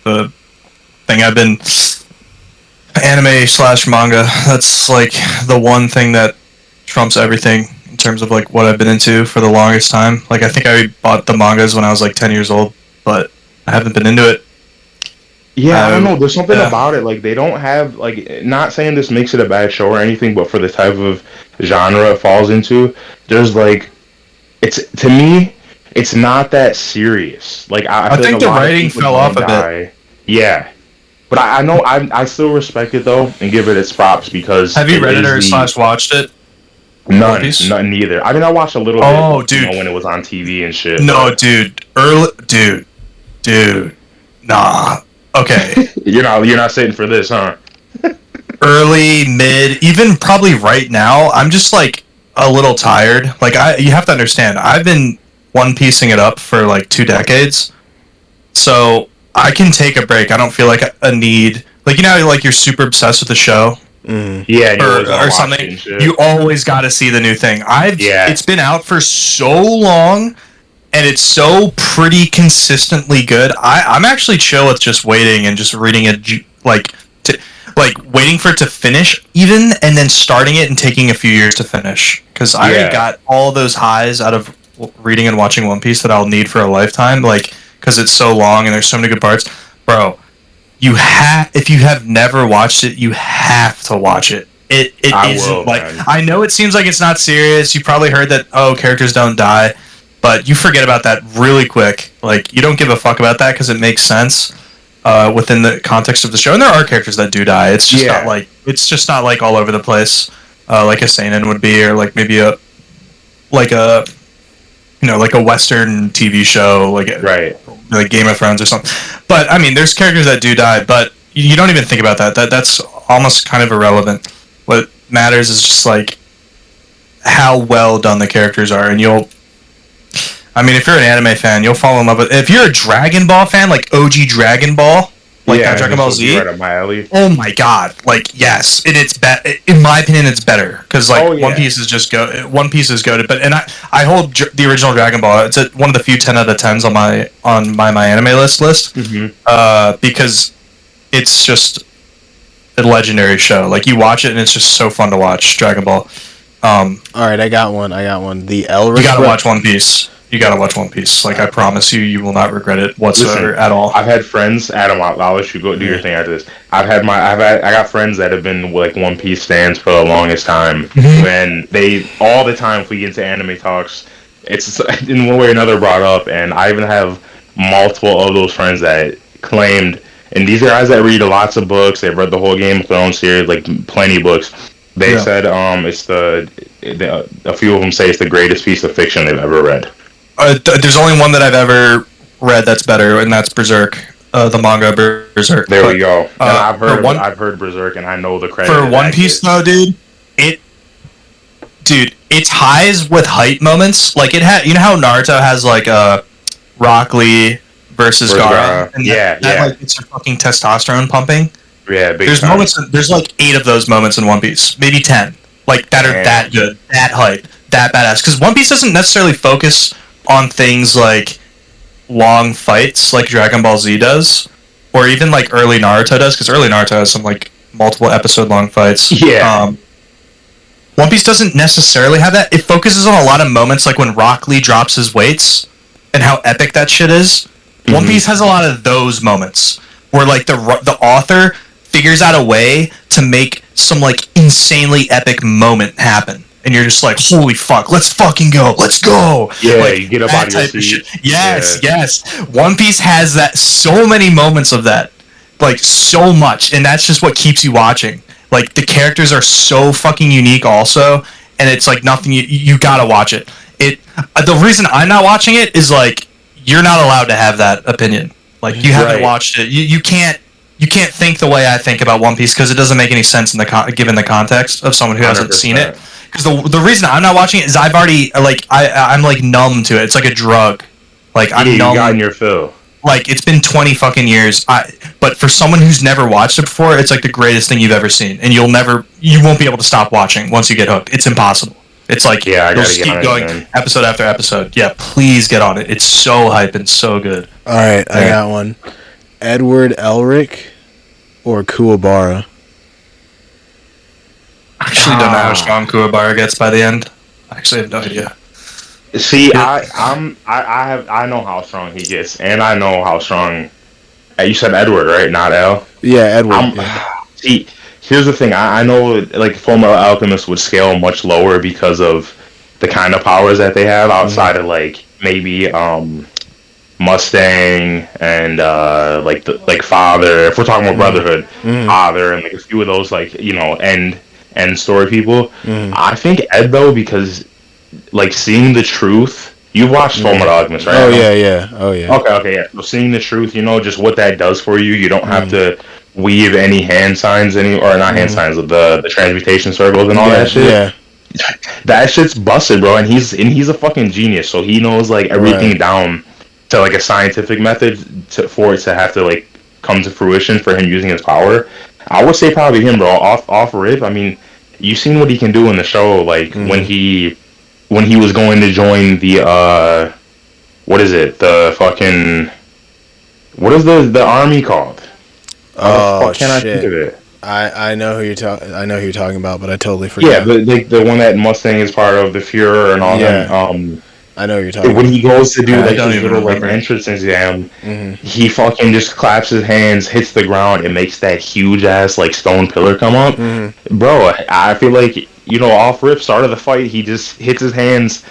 the thing I've been anime/manga. That's like the one thing that trumps everything in terms of like what I've been into for the longest time. Like I think I bought the mangas when I was like 10 years old, but I haven't been into it. Yeah, I don't know. There's something about it. Like they don't have like. Not saying this makes it a bad show or anything, but for the type of genre it falls into, there's like, to me, it's not that serious. Like I think the writing fell off a bit. Yeah, but I know I still respect it though and give it its props because. Have you read it or /watched it? None neither. I mean, I watched a little bit. Oh, dude, when it was on TV and shit. No, dude, nah. Okay. You're not sitting for this, huh? Early, mid, even probably right now, I'm just like a little tired. Like you have to understand, I've been One Piecing it up for like 2 decades, so I can take a break. I don't feel like a need. Like like you're super obsessed with the show. Yeah, or something. You always got to see the new thing. It's been out for so long. And it's so pretty consistently good. I'm actually chill with just waiting and just reading it, waiting for it to finish even, and then starting it and taking a few years to finish. Because I already got all those highs out of reading and watching One Piece that I'll need for a lifetime. Like, because it's so long and there's so many good parts, bro. If you have never watched it, you have to watch it. It isn't like, I know it seems like it's not serious. You probably heard that characters don't die. But you forget about that really quick. Like, you don't give a fuck about that because it makes sense within the context of the show. And there are characters that do die. It's just not like all over the place, like a seinen would be, or like maybe a like a Western TV show, like Game of Thrones or something. But I mean, there's characters that do die, but you don't even think about that. That's almost kind of irrelevant. What matters is just like how well done the characters are, and I mean, if you're an anime fan, you'll fall in love with. If you're a Dragon Ball fan, like OG Dragon Ball, like Dragon Ball Z, right up my alley. Oh my god! Like yes, and it's in my opinion, it's better because One Piece is just One Piece is goated. But I hold the original Dragon Ball. It's one of the few 10 out of 10s on my anime list. Because it's just a legendary show. Like you watch it and it's just so fun to watch Dragon Ball. All right, I got one. The Elric. You gotta watch One Piece. You gotta watch One Piece. Like I promise you, you will not regret it whatsoever at all. I've had friends, Adam. I'll let you go do your thing after this. I got friends that have been like One Piece fans for the longest time. When they all the time if we get into anime talks, it's in one way or another brought up, and I even have multiple of those friends that claimed. And these are guys that read lots of books. They've read the whole Game of Thrones series, like plenty of books. They said it's a few of them say it's the greatest piece of fiction they've ever read. There's only one that I've ever read that's better, and that's Berserk, the manga Berserk. There we go. And I've heard Berserk, and I know the credit. For One Piece, though, dude, its highs with hype moments, like it had. You know how Naruto has like Rock Lee versus Gaara, and like it's your fucking testosterone pumping. Yeah, big there's time. moments. There's like 8 of those moments in One Piece, maybe 10, like that are that good, that hype, that badass. Because One Piece doesn't necessarily focus on things like long fights like Dragon Ball Z does, or even like early Naruto does, because early Naruto has some like multiple episode long fights. One Piece doesn't necessarily have that. It focuses on a lot of moments like when Rock Lee drops his weights and how epic that shit is. One Piece has a lot of those moments where like the author figures out a way to make some like insanely epic moment happen. And you're just like, holy fuck, let's fucking go. Let's go. Yeah, like, you get up out of your seat. Yes. One Piece has that, so many moments of that. Like, so much. And that's just what keeps you watching. Like, the characters are so fucking unique also. And it's like nothing, you gotta watch it. The reason I'm not watching it is like, you're not allowed to have that opinion. Like, you haven't watched it. You can't think the way I think about One Piece because it doesn't make any sense in given the context of someone who hasn't 100%. Seen it. Because the reason I'm not watching it is I've already I'm like numb to it. It's like a drug. Like I'm numb. You got in your fill. Like it's been 20 fucking years. But for someone who's never watched it before, it's like the greatest thing you've ever seen, and you won't be able to stop watching once you get hooked. It's impossible. It's like you'll just keep going episode after episode. Yeah, please get on it. It's so hype and so good. All right, I got one. Edward Elric or Kuwabara? I actually don't know how strong Kuwabara gets by the end. I actually have no idea. See, I know how strong he gets, and I know how strong. You said Edward, right? Not L. Yeah, Edward. See, here's the thing. I know like Fullmetal Alchemist would scale much lower because of the kind of powers that they have outside of like maybe Mustang and like Father. If we're talking about Brotherhood, Father, and like a few of those like end story people. I think Ed though, because like seeing the truth. You've watched Fullmetal Alchemist, right? Oh yeah. Okay, yeah. So seeing the truth, just what that does for you. You don't have to weave any hand signs not hand signs of the transmutation circles and all that shit. Yeah. That shit's busted, bro, and he's a fucking genius. So he knows like everything down to like a scientific method for it to have to like come to fruition for him using his power. I would say probably him, bro. Off rip. I mean, you've seen what he can do in the show, like when he was going to join the what is it? The fucking what is the army called? Oh shit! I think of it? I know who you're talking about, but I totally forgot. Yeah, the one that Mustang is part of, the Fuhrer and all that. I know who you're talking about. When he goes to do like his little like entrance exam, he fucking just claps his hands, hits the ground, and makes that huge ass like stone pillar come up. Bro, I feel like off rip start of the fight, he just hits his hands,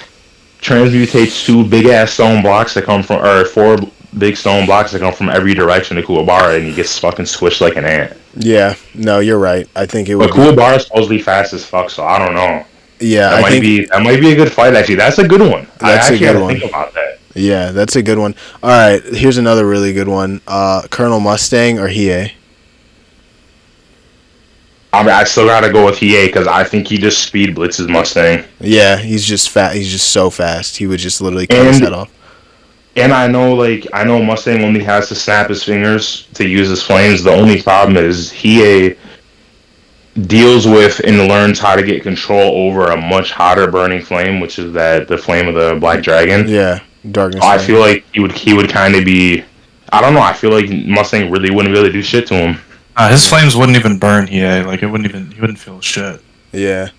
transmutates 2 big ass stone blocks that come from, or 4 big stone blocks that come from every direction to Kuwabara, and he gets fucking squished like an ant. Yeah, no, you're right. I think it would. But Kuwabara's supposedly fast as fuck, so I don't know. Yeah, That might be a good fight. Actually, that's a good one. I That's a actually good had to one. think about that. Yeah, that's a good one. All right, here's another really good one. Colonel Mustang or Hiei? I still gotta go with Hiei because I think he just speed blitzes Mustang. Yeah, he's just fat. He's just so fast. He would just literally cut his head off. And I know Mustang only has to snap his fingers to use his flames. The only problem is Hiei deals with and learns how to get control over a much hotter burning flame, which is the flame of the Black Dragon. Yeah, darkness. I feel like he would kind of be. I don't know. I feel like Mustang really wouldn't be able to do shit to him. His flames wouldn't even burn Hiei. Like, he wouldn't feel shit. Yeah.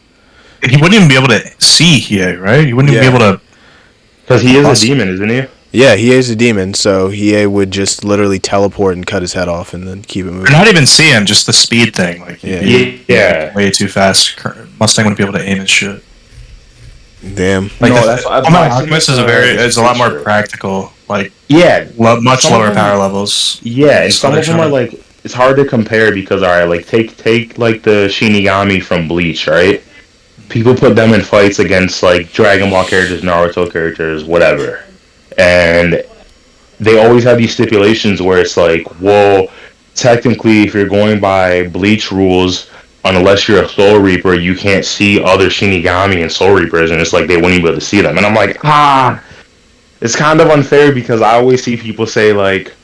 And he wouldn't even be able to see Hiei, right? He wouldn't even be able to... Because he is a demon, isn't he? Yeah, he is a demon, so Hiei would just literally teleport and cut his head off and then keep it moving. Or not even see him, just the speed thing. Like, yeah. Way too fast. Mustang wouldn't be able to aim his shit. Damn. Like, No, Alchemist is a lot more practical. Like, much lower power levels. Yeah, and some of them are like, it's hard to compare because, alright, like, take like the Shinigami from Bleach, right? People put them in fights against, like, Dragon Ball characters, Naruto characters, whatever. And they always have these stipulations where it's like, well, technically, if you're going by Bleach rules, unless you're a Soul Reaper, you can't see other Shinigami and Soul Reapers, and it's like they wouldn't be able to see them. And I'm like, it's kind of unfair because I always see people say, like,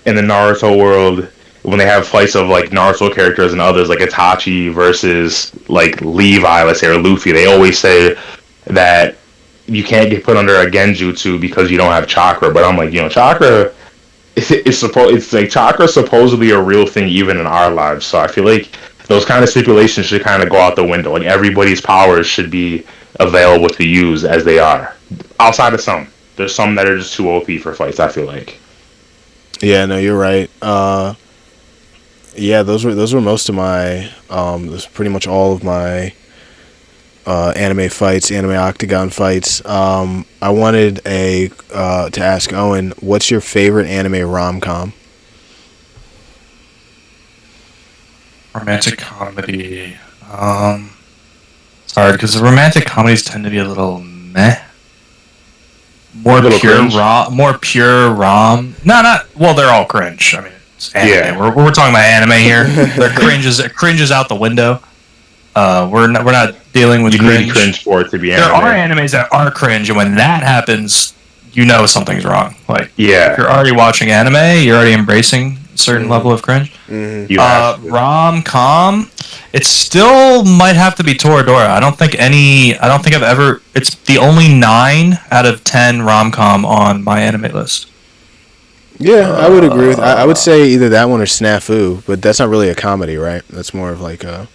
in the Naruto world, when they have fights of, like, Naruto characters and others, like Itachi versus, like, Levi, let's say, or Luffy, they always say that you can't get put under a Genjutsu because you don't have chakra. But I'm like, chakra it's like chakra's supposedly a real thing even in our lives. So I feel like those kind of stipulations should kind of go out the window. Like, everybody's powers should be available to use as they are. Outside of some. There's some that are just too OP for fights, I feel like. Yeah, no, you're right. Yeah, those were most of my those pretty much all of my anime fights, anime octagon fights. I wanted to ask Owen, what's your favorite anime rom-com? Romantic comedy. It's hard because the romantic comedies tend to be a little meh. More pure rom. Well, they're all cringe. I mean, it's anime. Yeah. We're talking about anime here. They're cringes out the window. We're not dealing with cringe. Need cringe for it to be anime. There are animes that are cringe, and when that happens, you know something's wrong. Like, if you're already watching anime, you're already embracing a certain level of cringe. Rom-com, it still might have to be Toradora. I don't think I've ever. It's the only 9 out of 10 rom-com on my anime list. Yeah, I would agree with. I would say either that one or Snafu, but that's not really a comedy, right? That's more of like a.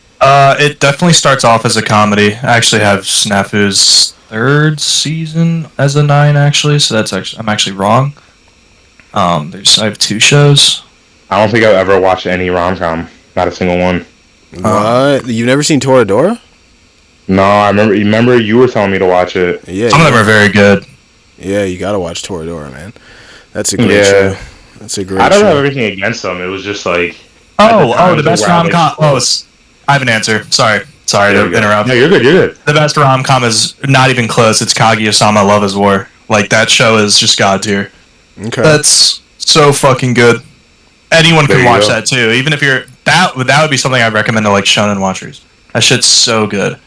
It definitely starts off as a comedy. I actually have Snafu's 3rd season as a 9, actually. So I'm actually wrong. I have 2 shows. I don't think I've ever watched any rom-com. Not a single one. What? You've never seen Toradora? No, I remember you were telling me to watch it. Yeah. Some of them are very good. Yeah, you gotta watch Toradora, man. That's a great show. That's a great show. I don't have everything against them. It was just like... the best rom-com... I have an answer. Sorry to interrupt. No, you're good. The best rom-com is not even close. It's Kaguya-sama Love is War. Like, that show is just god tier. Okay. That's so fucking good. Anyone can watch that too. Even if you're... That would be something I'd recommend to, like, shonen watchers. That shit's so good.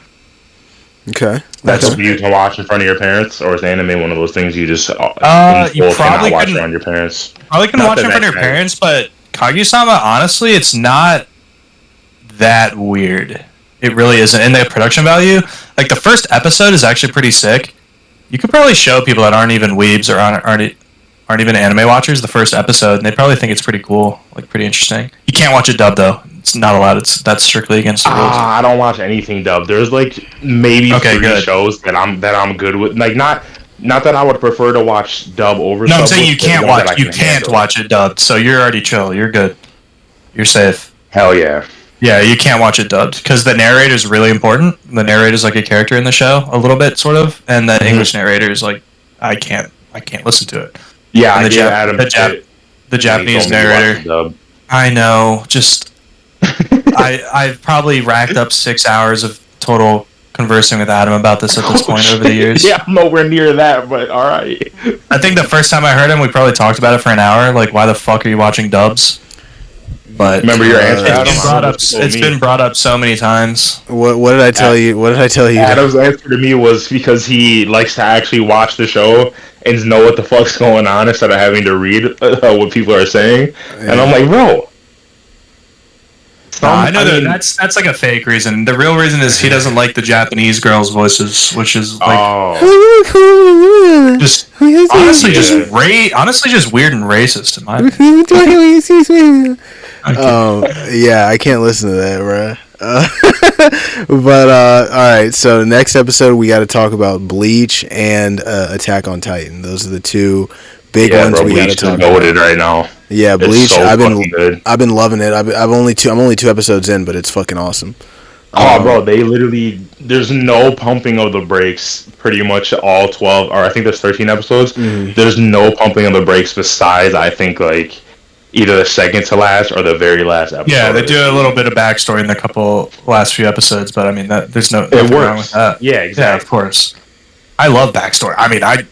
Okay. That's something you can watch in front of your parents, or is anime one of those things you just... you probably watch around your parents? Probably can watch it in front of your parents, but Kaguya-sama, honestly, it's not that weird. It really isn't. And the production value, like, the first episode is actually pretty sick. You could probably show people that aren't even weebs or aren't even anime watchers the first episode, and they probably think it's pretty cool, like, pretty interesting. You can't watch it dubbed, though. It's not allowed. That's strictly against the rules. I don't watch anything dubbed. There's, like, maybe 3 shows that I'm good with. Like, not that I would prefer to watch dub over. No, I'm saying you can't watch it dubbed. So you're already chill. You're good. You're safe. Hell yeah. Yeah, you can't watch it dubbed because the narrator is really important. The narrator is like a character in the show, a little bit, sort of, and the English narrator is like, I can't listen to it. Yeah, and the Japanese narrator. I know. Just I've probably racked up 6 hours of total conversing with Adam about this at this point over the years. Yeah, I'm nowhere near that, but all right. I think the first time I heard him, we probably talked about it for an hour. Like, why the fuck are you watching dubs? But remember your answer, Adam? It's been brought up so many times. What did I tell you? What did I tell you? Adam's answer to me was because he likes to actually watch the show and know what the fuck's going on instead of having to read what people are saying. Yeah. And I'm like, bro. I know that's like a fake reason. The real reason is he doesn't like the Japanese girls' voices, which is like just honestly just weird and racist in my opinion. Yeah, I can't listen to that, bro. But all right, so next episode we got to talk about Bleach and Attack on Titan. Those are the two big ones we got to talk about. Bleach is right now. Yeah, Bleach. So I've been loving it. I'm only 2 episodes in, but it's fucking awesome. Bro, they literally there's no pumping of the brakes pretty much all 12 or I think there's 13 episodes. Mm-hmm. There's no pumping of the brakes besides I think like either the second to last or the very last episode. Yeah, they do a little bit of backstory in the last few episodes, but I mean there's nothing wrong with that. Yeah, exactly. Yeah, of course. I love backstory. I mean, I'm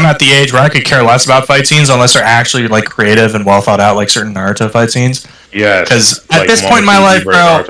at the age where I could care less about fight scenes unless they're actually like creative and well thought out, like certain Naruto fight scenes. Yeah, because at this point in my life, bro.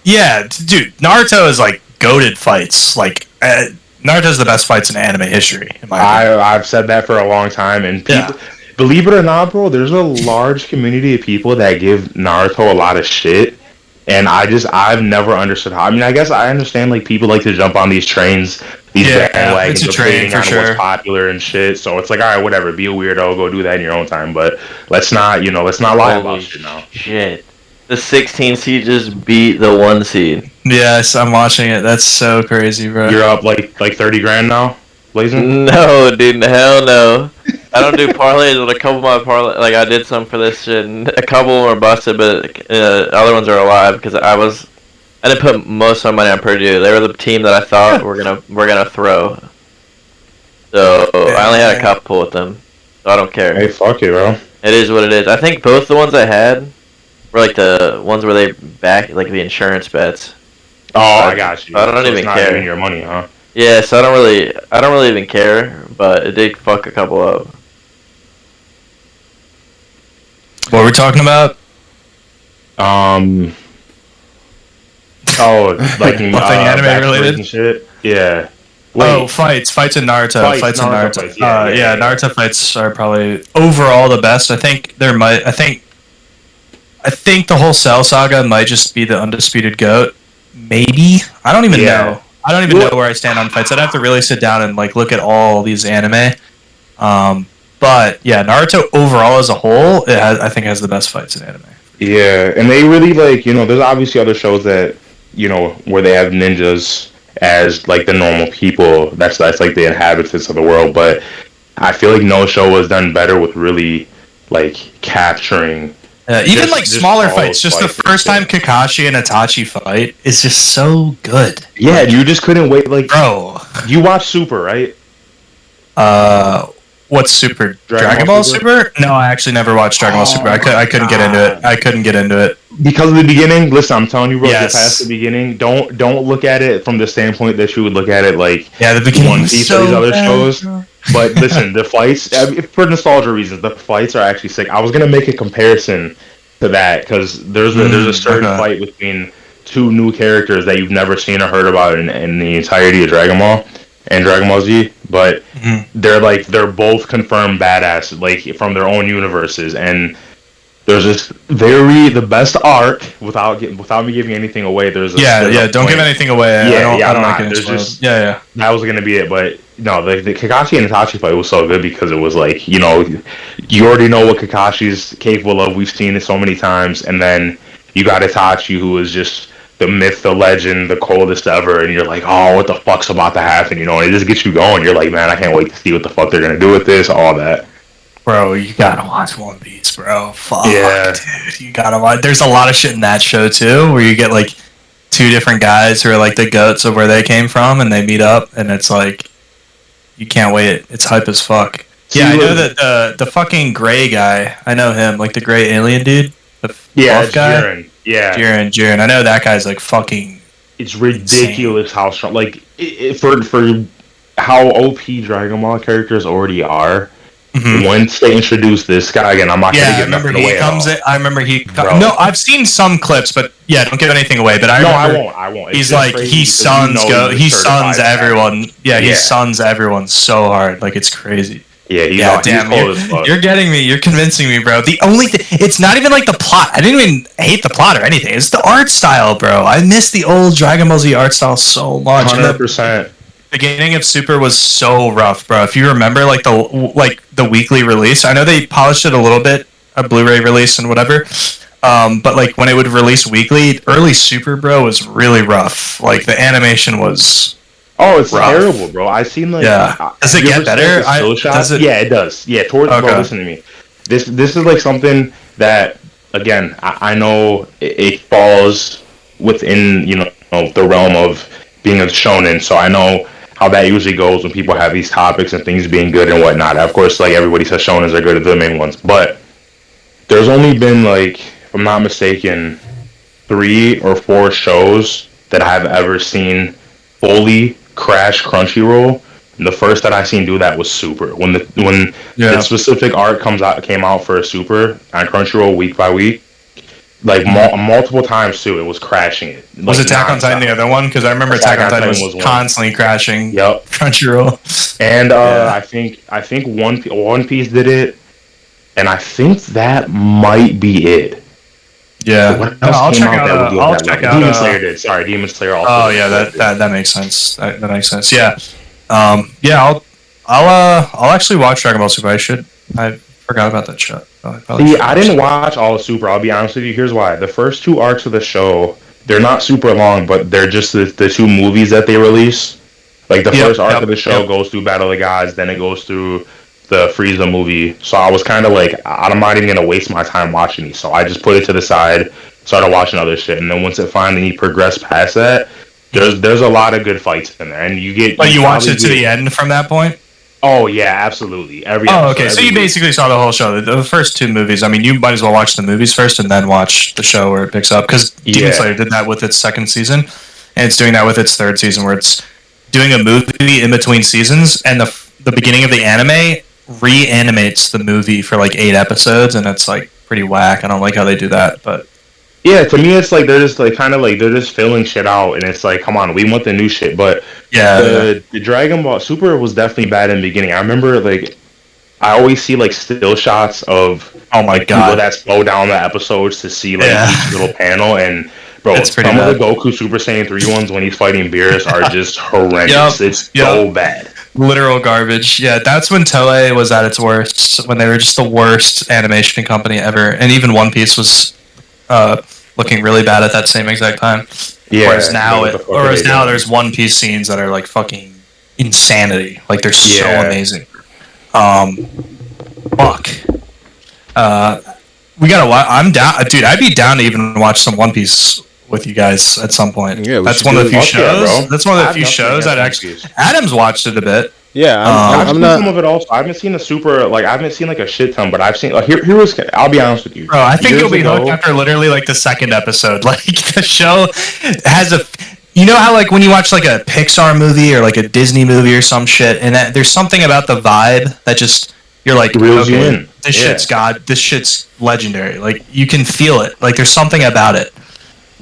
Yeah, dude, Naruto is like goated fights. Like Naruto's the best fights in anime history. In my opinion. I've said that for a long time, and people, believe it or not, bro, there's a large community of people that give Naruto a lot of shit. And I've never understood how. I mean, I guess I understand like people like to jump on these trains, these bandwagons, debating on what's popular and shit. So it's like, all right, whatever, be a weirdo, go do that in your own time. But let's not lie about shit now. Shit, the 16 seed just beat the 1 seed. Yes, I'm watching it. That's so crazy, bro. You're up like 30 grand now, Blazing? No, dude, hell no. I don't do parlays, but a couple of my parlays, like I did some for this shit, and a couple of them are busted, but other ones are alive because I didn't put most of my money on Purdue. They were the team that I thought were gonna throw. So I only had a couple with them, so I don't care. Hey, fuck it, bro. It is what it is. I think both the ones I had were like the ones where they back like the insurance bets. Oh, I got you. I don't even not care. Giving your money, huh? Yeah, so I don't really even care, but it did fuck a couple up. What were we talking about? Oh, like nothing anime related and shit. Yeah. Wait. Oh, fights in Naruto. Fights in Naruto. Fights. Yeah, Naruto fights are probably overall the best. I think the whole Cell saga might just be the undisputed GOAT. Maybe I don't even know. I don't even know where I stand on fights. I'd have to really sit down and like look at all these anime. But yeah, Naruto overall as a whole, I think has the best fights in anime. Yeah, and they really like there's obviously other shows that where they have ninjas as like the normal people. That's like the inhabitants of the world. But I feel like no show was done better with really like capturing. Even like smaller fights, just the first time Kakashi and Itachi fight is just so good. Yeah, you just couldn't wait. Like, bro, you watch Super, right? What's Super? Dragon Ball Super? No, I actually never watched Dragon Ball Super. I couldn't get into it. I couldn't get into it because of the beginning. Listen, I'm telling you, bro. Yes. Get past the beginning. Don't look at it from the standpoint that you would look at it like the beginning. One Piece or these other shows. But listen, the fights, for nostalgia reasons, the fights are actually sick. I was gonna make a comparison to that because there's a certain fight between two new characters that you've never seen or heard about in the entirety of Dragon Ball and Dragon Ball Z, but they're both confirmed badass like from their own universes, and there's this the best arc without me giving anything away. There's don't give anything away. I don't like it. There's just that was gonna be it, but no, the Kakashi and Itachi fight was so good because it was like you already know what Kakashi's capable of. We've seen it so many times, and then you got Itachi, who is just the myth, the legend, the coldest ever, and you're like, oh, what the fuck's about to happen? And it just gets you going. You're like, man, I can't wait to see what the fuck they're gonna do with this, all that. Bro, you gotta watch One Piece, bro. Fuck, dude, you gotta watch. There's a lot of shit in that show too, where you get like two different guys who are like the goats of where they came from, and they meet up, and it's like, you can't wait. It's hype as fuck. Yeah, I know that the fucking gray guy. I know him, like the gray alien dude. The guy. Jiren. Yeah, Jiren. I know that guy's like fucking it's ridiculous how strong. Like for how OP Dragon Ball characters already are. Mhm. Once they introduce this guy again, I'm not Yeah, I gonna give remember nothing he away. comes in. I remember he. Bro. No, I've seen some clips, but yeah, don't give anything away. But I won't. It's he's just like crazy he because suns you know he certified suns everyone. Yeah, he Yeah. suns everyone so hard, like it's crazy. Yeah, he's Damn, cold as fuck. you're getting me. You're convincing me, bro. The only thing, it's not even like the plot. I didn't even hate the plot or anything. It's the art style, bro. I miss the old Dragon Ball Z art style so much. 100%. Beginning of Super was so rough, bro. If you remember, like the weekly release, I know they polished it a little bit, a Blu-ray release and whatever. But like when it would release weekly, early Super, bro, was really rough. Like the animation was. Oh, it's rough. terrible, bro. I seen like. Yeah. Does it you get ever seen, better? like, the still shots? Does it? Yeah, it does. Yeah, bro, listen to me. This is like something that again I know it falls within the realm of being a shonen, so I know how that usually goes when people have these topics and things being good and whatnot. Of course, like everybody says, shonens are good at the main ones, but there's only been like, if I'm not mistaken, 3 or 4 shows that I've ever seen fully crash Crunchyroll. And the first that I seen do that was Super. When the specific art came out for a Super on Crunchyroll week by week, like multiple times too, it was crashing it. Like, was Attack on Titan the other one? Because I remember Attack on Titan was constantly crashing. Yep. Crunchyroll. And I think One Piece did it, and I think that might be it. Yeah. What else I'll came check out out. that would I'll do check that? out. Demon Slayer did. Sorry, Demon Slayer also. Oh yeah, that makes sense. That makes sense. Yeah. Yeah. I'll actually watch Dragon Ball Super. I forgot about that show. See, I didn't watch all of Super. I'll be honest with you. Here's why. The first 2 arcs of the show, they're not super long, but they're just the 2 movies that they release. Like the first arc of the show goes through Battle of the Gods, then it goes through the Frieza movie. So I was kind of like, I'm not even gonna waste my time watching these. So I just put it to the side, started watching other shit, and then once it finally progressed past that, there's a lot of good fights in there, and you get. But you watched it to the end from that point. Oh yeah, absolutely. Okay. So you basically saw the whole show. The first 2 movies. I mean, you might as well watch the movies first and then watch the show where it picks up. Because Demon Slayer did that with its 2nd season, and it's doing that with its 3rd season, where it's doing a movie in between seasons, and the beginning of the anime reanimates the movie for like 8 episodes, and it's like pretty whack. I don't like how they do that, but. Yeah, to me, it's like they're just like kind of like they're just filling shit out, and it's like, come on, we want the new shit. But the Dragon Ball Super was definitely bad in the beginning. I remember like I always see like still shots of people that slow down the episodes to see like each little panel, and bro, some of the Goku Super Saiyan 3 ones when he's fighting Beerus are just horrendous. It's so bad. Literal garbage. Yeah, that's when Toei was at its worst, when they were just the worst animation company ever, and even One Piece was looking really bad at that same exact time. Yeah. Whereas now there's One Piece scenes that are like fucking insanity. Like they're so amazing. Fuck. We gotta. I'm down, dude. I'd be down to even watch some One Piece with you guys at some point. Yeah, that's one of the few shows. That's one of the few shows that actually. Adam's watched it a bit. Yeah, I've seen some of it also. I haven't seen a super I haven't seen like a shit ton, but I've seen here was. I'll be honest with you, bro. I think you'll be hooked after literally like the 2nd episode. Like the show has a. You know how like when you watch like a Pixar movie or like a Disney movie or some shit, and that there's something about the vibe that just you're like, reels you in. This shit's legendary. Like you can feel it. Like there's something about it.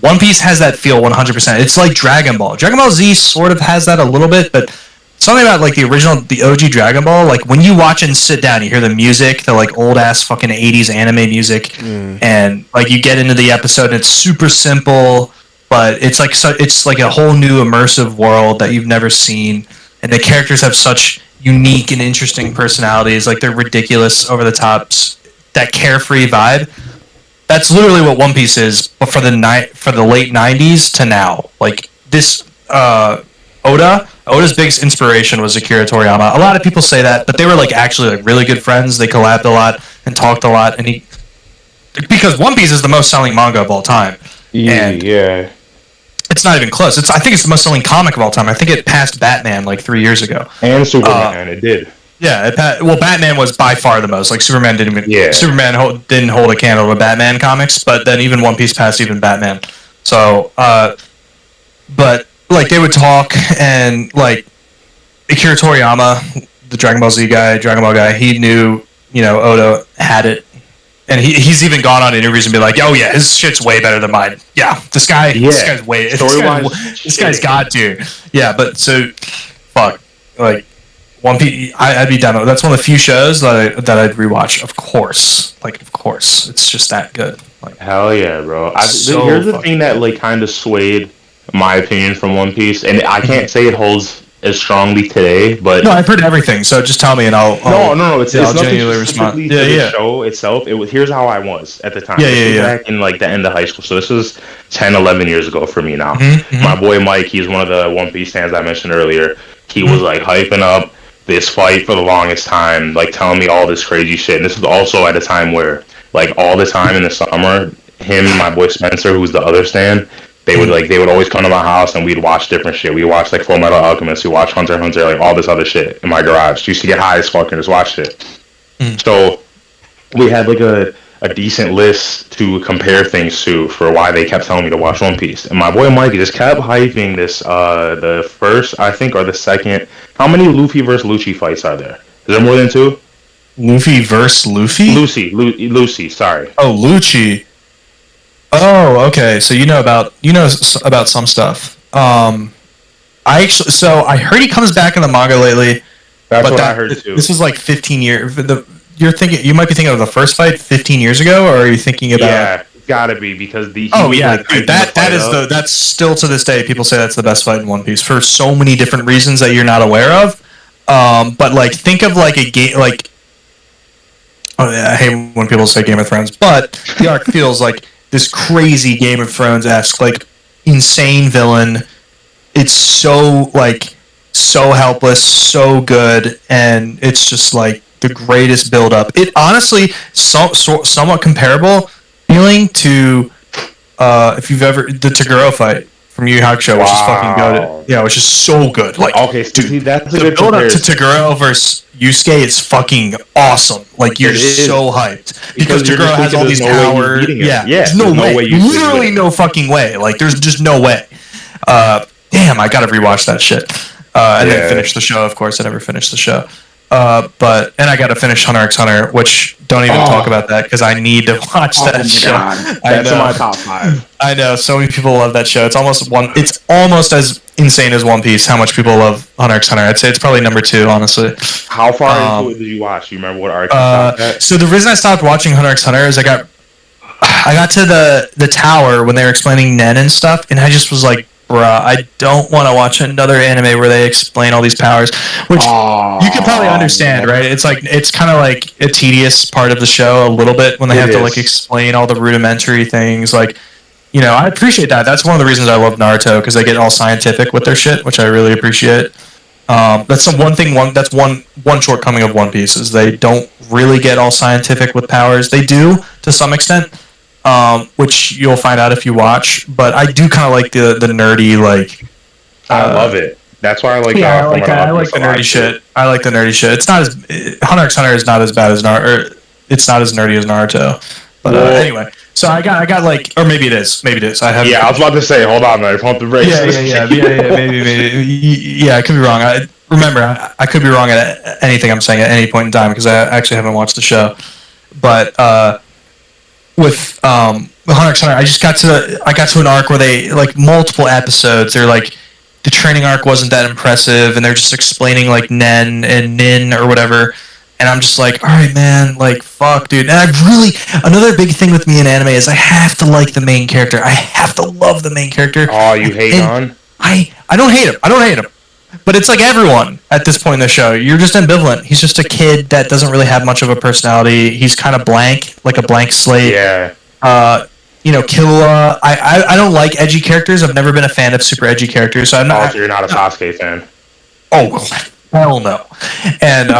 One Piece has that feel 100%. It's like Dragon Ball. Dragon Ball Z sort of has that a little bit, but something about like the OG Dragon Ball, like when you watch and sit down, you hear the music, the like old ass fucking 80s anime music, and like you get into the episode and it's super simple, but it's like a whole new immersive world that you've never seen, and the characters have such unique and interesting personalities, like they're ridiculous, over the top, that carefree vibe. That's literally what One Piece is, but for the late 90s to now. Like this Oda's biggest inspiration was Akira Toriyama. A lot of people say that, but they were like actually like really good friends. They collabed a lot and talked a lot, and because One Piece is the most selling manga of all time. Yeah. It's not even close. I think it's the most selling comic of all time. I think it passed Batman like 3 years ago. And Superman, it did. Yeah, Batman was by far the most. Like Superman didn't even. Yeah. Superman didn't hold a candle to Batman comics, but then even One Piece passed even Batman. So but like they would talk, and like Akira Toriyama, the Dragon Ball Z guy, Dragon Ball guy, he knew, Oda had it. And he's even gone on interviews and be like, "Oh yeah, his shit's way better than mine." Yeah, this guy's way. This guy's god tier. Yeah, but so, fuck, like One Piece. I'd be down. That's one of the few shows that I'd rewatch. Of course, it's just that good. Like, hell yeah, bro. So here's the thing that like kind of swayed my opinion from One Piece, and I can't say it holds as strongly today, but no, I've heard everything. So just tell me, and I'll it's nothing genuinely specifically respond. to the show itself. Here's how I was at the time. Back in like the end of high school, so this was 10, 11 years ago for me now. My boy Mike, he's one of the One Piece fans I mentioned earlier. He was like hyping up this fight for the longest time, like telling me all this crazy shit. And this was also at a time where, like, all the time in the summer, him and my boy Spencer, who's the other stan, they would always come to my house and we'd watch different shit. We watched like Full Metal Alchemist, we watched Hunter x Hunter, like all this other shit in my garage. Used to get high as fuck and just watch shit. So we had like a decent list to compare things to for why they kept telling me to watch One Piece. And my boy Mikey just kept hyping this, the first, I think, or the second. How many Luffy versus Lucci fights are there? Is there more than 2? Luffy versus Luffy? Lucy, sorry. Oh, Lucci. Oh, okay. So you know about some stuff. I heard he comes back in the manga lately. That's what I heard too. This is like 15 years. You might be thinking of the first fight 15 years ago, or are you thinking about? Yeah, it's gotta be because dude, that's still to this day. People say that's the best fight in One Piece for so many different reasons that you're not aware of. But like, think of like a game like. Oh, yeah, I hate when people say Game of Thrones, but the arc feels like this crazy Game of Thrones-esque, like, insane villain. It's so helpless, so good, and it's just like the greatest build-up. It honestly somewhat comparable feeling to if you've ever the Toguro fight from Yu Yu Hakusho, which is fucking good. Yeah, which is so good. Like, okay, dude, that's the build-up to Toguro versus Yusuke is fucking awesome. Like, you're just so hyped because Toguro has all these power. There's no way. Literally no fucking way. Like, there's just no way. Damn, I gotta rewatch that shit. And then finish the show. Of course, I never finished the show. And I gotta finish Hunter x Hunter, which don't even talk about that because I need to watch that show. That's in my top 5. I know so many people love that show. It's almost as insane as One Piece. How much people love Hunter x Hunter? I'd say it's probably number 2, honestly. How far into it did you watch? Do you remember what arc you stopped at? So the reason I stopped watching Hunter x Hunter is I got to the tower when they were explaining Nen and stuff, and I just was like, bruh, I don't want to watch another anime where they explain all these powers, which you can probably understand, right? It's kind of like a tedious part of the show a little bit when they have to like explain all the rudimentary things. Like, I appreciate that. That's one of the reasons I love Naruto, because they get all scientific with their shit, which I really appreciate. That's one shortcoming of One Piece is they don't really get all scientific with powers. They do to some extent. Which you'll find out if you watch, but I do kind of like the nerdy, like. I love it. That's why I like. Yeah, I like the nerdy shit. I like the nerdy shit. It's not as Hunter x Hunter is not as bad as Naruto. It's not as nerdy as Naruto. But anyway, so I got like, or maybe it is. I have. Yeah, I was about to say, hold on, I pump the brakes. Yeah, maybe. Yeah, I could be wrong. I could be wrong at anything I'm saying at any point in time because I actually haven't watched the show, but. With Hunter x Hunter, I got to an arc where they like multiple episodes. They're like the training arc wasn't that impressive, and they're just explaining like Nen and Nin or whatever. And I'm just like, all right, man, like fuck, dude. And another big thing with me in anime is I have to like the main character. I have to love the main character. Oh, you hate on? I don't hate him. But it's like everyone at this point in the show. You're just ambivalent. He's just a kid that doesn't really have much of a personality. He's kind of blank, like a blank slate. Yeah. Killua. I don't like edgy characters. I've never been a fan of super edgy characters. So I'm not. So you're not a Sasuke fan? Oh, hell no. And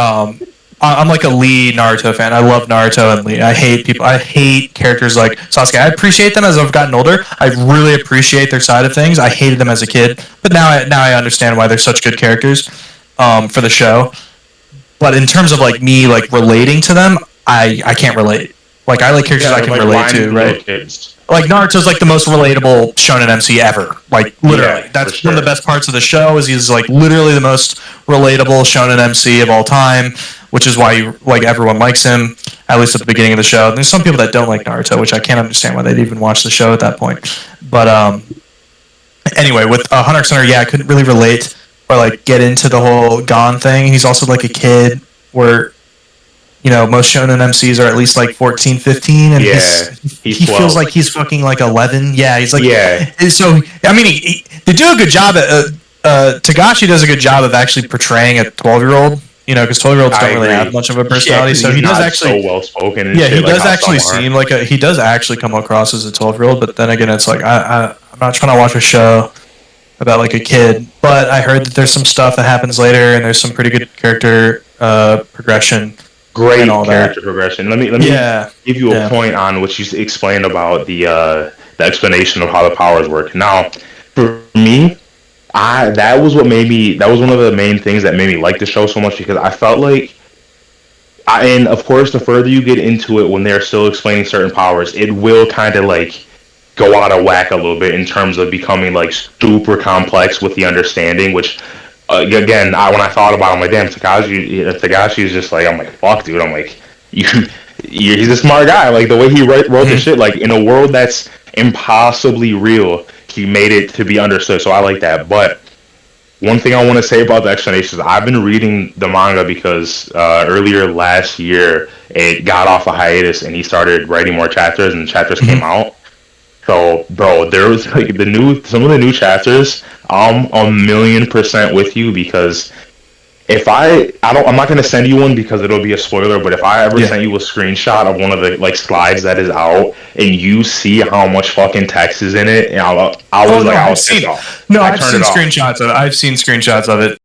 I'm like a Lee Naruto fan. I love Naruto and Lee. I hate characters like Sasuke. I appreciate them as I've gotten older. I really appreciate their side of things. I hated them as a kid, but now I understand why they're such good characters for the show. But in terms of like me like relating to them, I can't relate. Like, I like characters I can relate to, right? Kids. Like, Naruto's like the most relatable shonen MC ever. Like, literally. Yeah, That's for one of the sure. best parts of the show is he's like literally the most relatable shonen MC of all time, which is why everyone likes him, at least at the beginning of the show. And there's some people that don't like Naruto, which I can't understand why they'd even watch the show at that point. But anyway, with Hunter x Hunter, I couldn't really relate or like get into the whole Gon thing. He's also like a kid where most shonen MCs are at least like 14, 15, and he 12. feels like he's fucking like 11. Yeah, he's like So I mean, they do a good job at Tagashi does a good job of actually portraying a 12-year-old. Because 12-year-olds don't really have much of a personality, so he does actually so well spoken. He does actually seem like he does actually come across as a 12-year-old. But then again, it's like I'm not trying to watch a show about like a kid. But I heard that there's some stuff that happens later, and there's some pretty good character progression. Great character progression. Let me give you a point on what you explained about the explanation of how the powers work. Now, for me, that was one of the main things that made me like the show so much, because I felt like, and of course, the further you get into it, when they're still explaining certain powers, it will kind of like go out of whack a little bit in terms of becoming like super complex with the understanding, which. Again, when I thought about it, I'm like, damn, Tagashi is just like, I'm like, fuck, dude. I'm like, he's a smart guy. Like, the way he wrote the shit, like, in a world that's impossibly real, he made it to be understood. So I like that. But one thing I want to say about the explanations, I've been reading the manga because earlier last year, it got off a hiatus and he started writing more chapters, and chapters came out. So, bro, there was like some of the new chapters. I'm 1,000,000% with you, because if I'm not gonna send you one because it'll be a spoiler. But if I ever send you a screenshot of one of the like slides that is out, and you see how much fucking text is in it, and I was pissed off. I've seen screenshots of it.